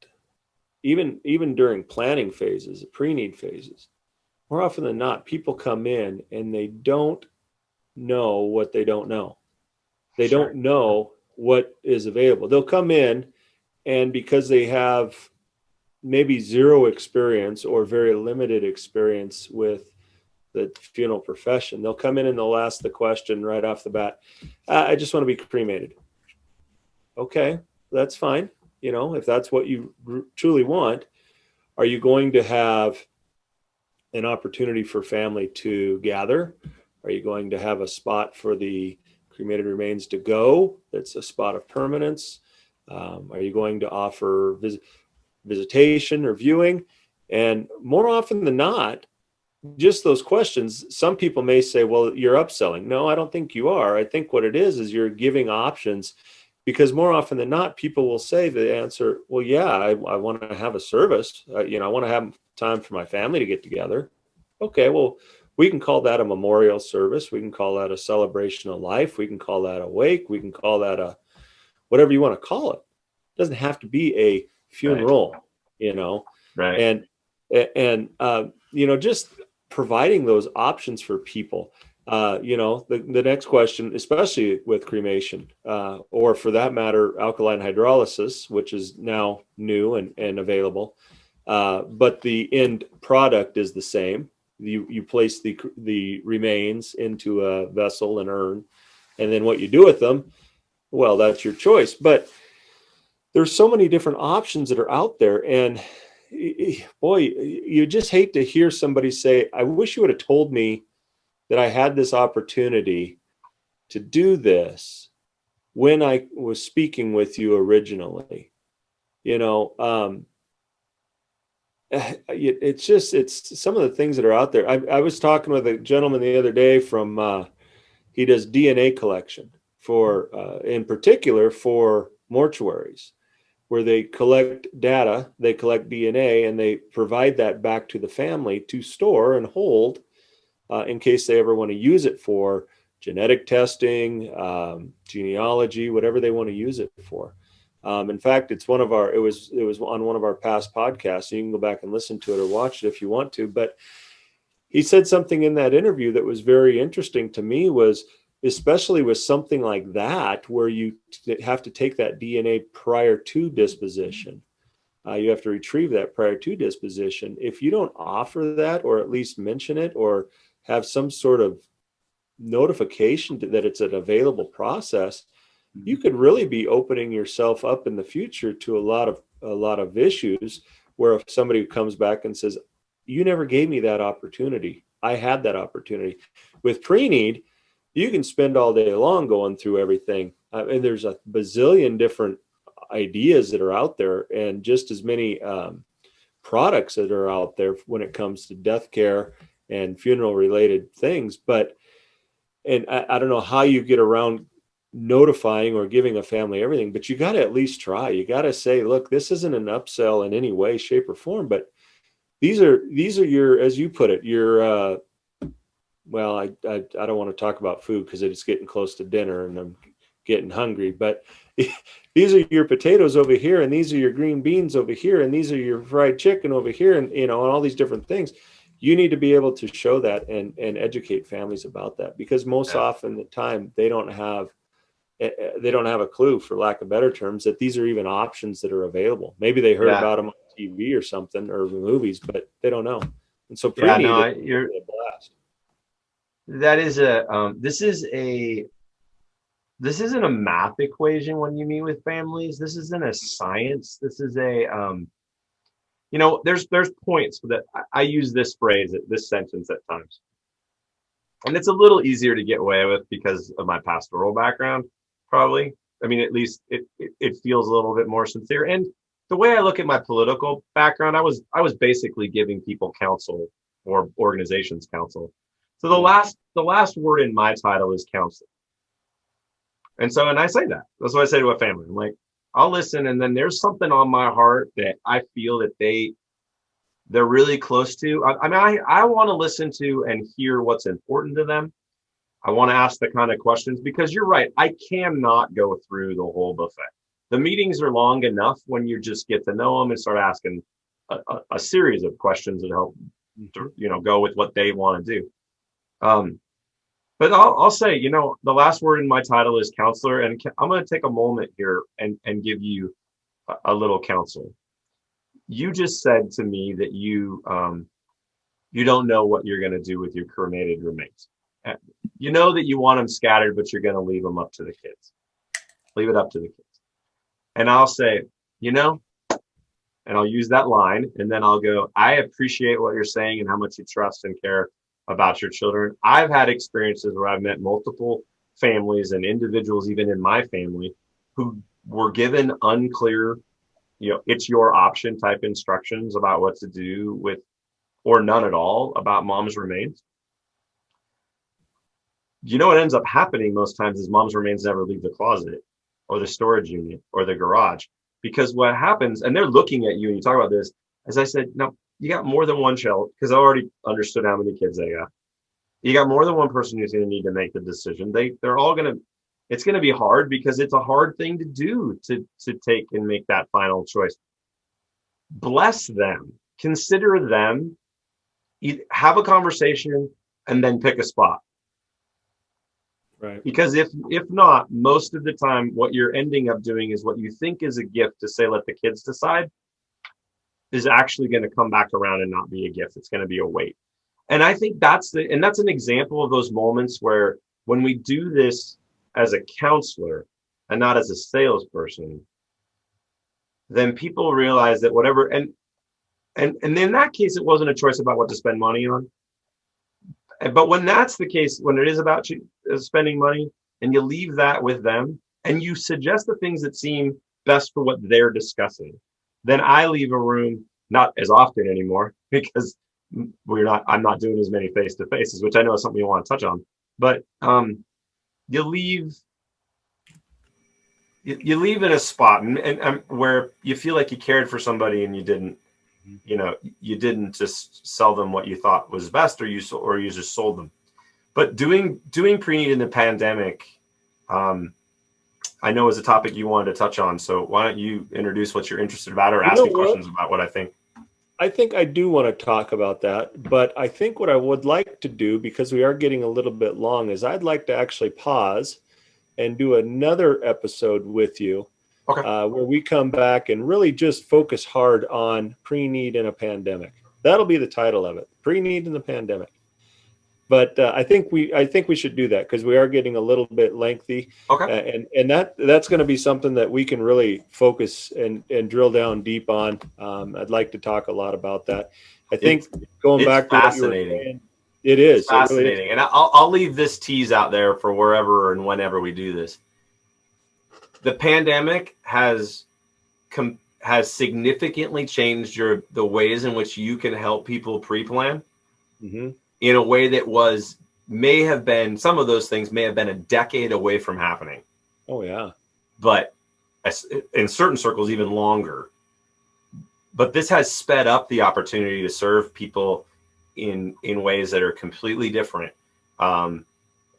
even during planning phases, pre-need phases, more often than not, people come in and they don't know what they don't know. They Sure. don't know what is available. They'll come in, and because they have maybe zero experience or very limited experience with the funeral profession, they'll come in and they'll ask the question right off the bat, I just want to be cremated. Okay, that's fine. You know, if that's what you truly want, are you going to have an opportunity for family to gather? Are you going to have a spot for the cremated remains to go? That's a spot of permanence. Are you going to offer visitation or viewing? And more often than not, just those questions, some people may say, well, you're upselling. No, I don't think you are. I think what it is you're giving options, because more often than not, people will say the answer, well, yeah, I want to have a service. I want to have time for my family to get together. Okay, well, we can call that a memorial service. We can call that a celebration of life. We can call that a wake. We can call that a whatever you want to call it. It doesn't have to be a funeral, Right. and just providing those options for people. The next question, especially with cremation, or for that matter, alkaline hydrolysis, which is now new and available, but the end product is the same. You place the remains into a vessel, an urn, and then what you do with them, well, that's your choice. But there's so many different options that are out there, and boy, you just hate to hear somebody say, I wish you would have told me that I had this opportunity to do this when I was speaking with you originally. It's some of the things that are out there. I was talking with a gentleman the other day from, he does DNA collection for, in particular for mortuaries, where they collect data, they collect DNA, and they provide that back to the family to store and hold in case they ever want to use it for genetic testing, genealogy, whatever they want to use it for. In fact, it was on one of our past podcasts. So you can go back and listen to it or watch it if you want to. But he said something in that interview that was very interesting to me, was especially with something like that, where you have to take that DNA prior to disposition. You have to retrieve that prior to disposition. If you don't offer that, or at least mention it, or have some sort of notification that it's an available process, you could really be opening yourself up in the future to a lot of issues, where if somebody comes back and says, you never gave me that opportunity, I had that opportunity. With pre-need, you can spend all day long going through everything. And there's a bazillion different ideas that are out there, and just as many products that are out there when it comes to death care and funeral related things. And I don't know how you get around notifying or giving a family everything, but you got to at least try. You got to say, look, this isn't an upsell in any way, shape, or form, but these are your, as you put it, your well, I don't want to talk about food because it's getting close to dinner and I'm getting hungry, but these are your potatoes over here, and these are your green beans over here, and these are your fried chicken over here, and and all these different things. You need to be able to show that and educate families about that, because most often the time they don't have a clue, for lack of better terms, that these are even options that are available. Maybe they heard about them on TV or something, or movies, but they don't know. And so pre-need is a blast. That is this isn't a math equation when you meet with families. This isn't a science. This is a there's points that I use this phrase, this sentence at times, and it's a little easier to get away with because of my pastoral background, probably. I mean, at least it feels a little bit more sincere. And the way I look at my political background, I was basically giving people counsel, or organizations counsel. So the last word in my title is counseling. And I say that. That's what I say to a family. I'm like, I'll listen, and then there's something on my heart that I feel that they they're really close to. I mean, I want to listen to and hear what's important to them. I want to ask the kind of questions, because you're right. I cannot go through the whole buffet. The meetings are long enough when you just get to know them and start asking a series of questions that help, go with what they want to do. But I'll say, the last word in my title is counselor, and I'm going to take a moment here and give you a little counsel. You just said to me that you don't know what you're going to do with your cremated remains. You know that you want them scattered, but you're going to leave them up to the kids. Leave it up to the kids. And I'll say, and I'll use that line, and then I'll go, I appreciate what you're saying and how much you trust and care about your children. I've had experiences where I've met multiple families and individuals, even in my family, who were given unclear, it's your option type instructions about what to do with, or none at all, about mom's remains. What ends up happening most times is mom's remains never leave the closet or the storage unit or the garage, because what happens, and they're looking at you and you talk about this, as I said, no, you got more than one child, because I already understood how many kids they got. You got more than one person who's going to need to make the decision. They're all going to, it's going to be hard, because it's a hard thing to do, to take and make that final choice. Bless them, consider them, have a conversation, and then pick a spot. Right. Because if not, most of the time, what you're ending up doing is what you think is a gift to say, let the kids decide, is actually going to come back around and not be a gift. It's going to be a weight. And I think that's an example of those moments where, when we do this as a counselor and not as a salesperson, then people realize that whatever, and in that case, it wasn't a choice about what to spend money on. But when that's the case, when it is about spending money, and you leave that with them and you suggest the things that seem best for what they're discussing, then I leave a room, not as often anymore, because I'm not doing as many face-to-faces, which I know is something you want to touch on, but you leave in a spot and where you feel like you cared for somebody and you didn't. You didn't just sell them what you thought was best, or you just sold them. But doing pre-need in the pandemic, I know is a topic you wanted to touch on. So why don't you introduce what you're interested about, or ask me questions about what I think? I think I do want to talk about that, but I think what I would like to do, because we are getting a little bit long, is I'd like to actually pause and do another episode with you. Okay. Where we come back and really just focus hard on pre-need in a pandemic. That'll be the title of it, pre-need in the pandemic. But I think we should do that, because we are getting a little bit lengthy. Okay. And that's going to be something that we can really focus and drill down deep on. I'd like to talk a lot about that. I think going back to what you were saying, it is fascinating. It really is. And I'll leave this tease out there for wherever and whenever we do this. The pandemic has significantly changed the ways in which you can help people pre-plan, in a way that may have been, some of those things may have been a decade away from happening. Oh yeah. But in certain circles, even longer. But this has sped up the opportunity to serve people in ways that are completely different, on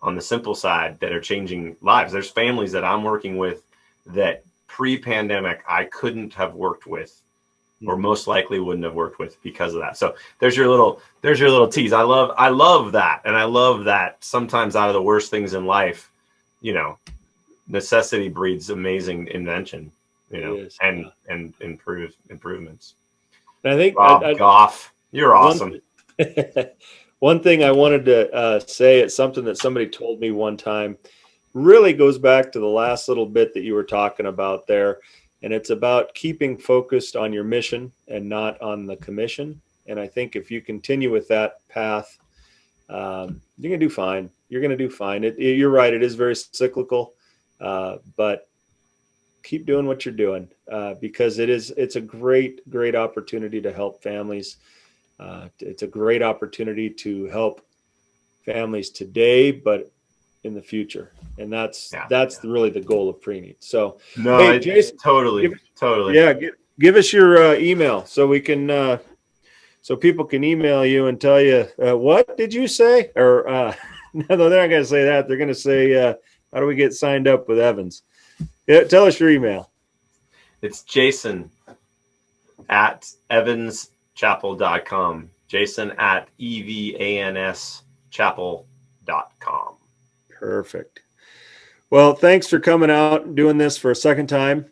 the simple side, that are changing lives. There's families that I'm working with that pre-pandemic I couldn't have worked with, or most likely wouldn't have worked with, because of that. So there's your little tease. I love that. And I love that sometimes out of the worst things in life, necessity breeds amazing invention, and improvements. And I think Rob Goff, you're awesome. One thing I wanted to say, it's something that somebody told me one time, really goes back to the last little bit that you were talking about there. And it's about keeping focused on your mission and not on the commission. And I think if you continue with that path, you're going to do fine. You're going to do fine. You're right. It is very cyclical, but keep doing what you're doing, because it's a great opportunity to help families. It's a great opportunity to help families today, but in the future. And that's really the goal of pre-need. So no, hey, Jason, totally. Yeah, give us your email so we can so people can email you and tell you, what did you say? Or no, they're not going to say that. They're going to say, how do we get signed up with Evans? Yeah, tell us your email. It's Jason at evanschapel.com. Jason at evanschapel.com. Perfect. Well, thanks for coming out and doing this for a second time.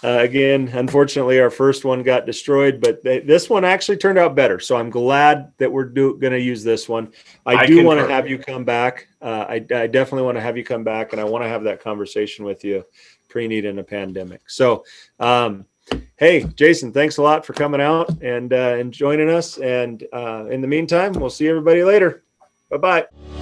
Again, unfortunately, our first one got destroyed, but this one actually turned out better. So I'm glad that we're going to use this one. I do want to have you come back. I definitely want to have you come back, and I want to have that conversation with you pre-need in a pandemic. So, hey, Jason, thanks a lot for coming out and joining us. And in the meantime, we'll see everybody later. Bye-bye.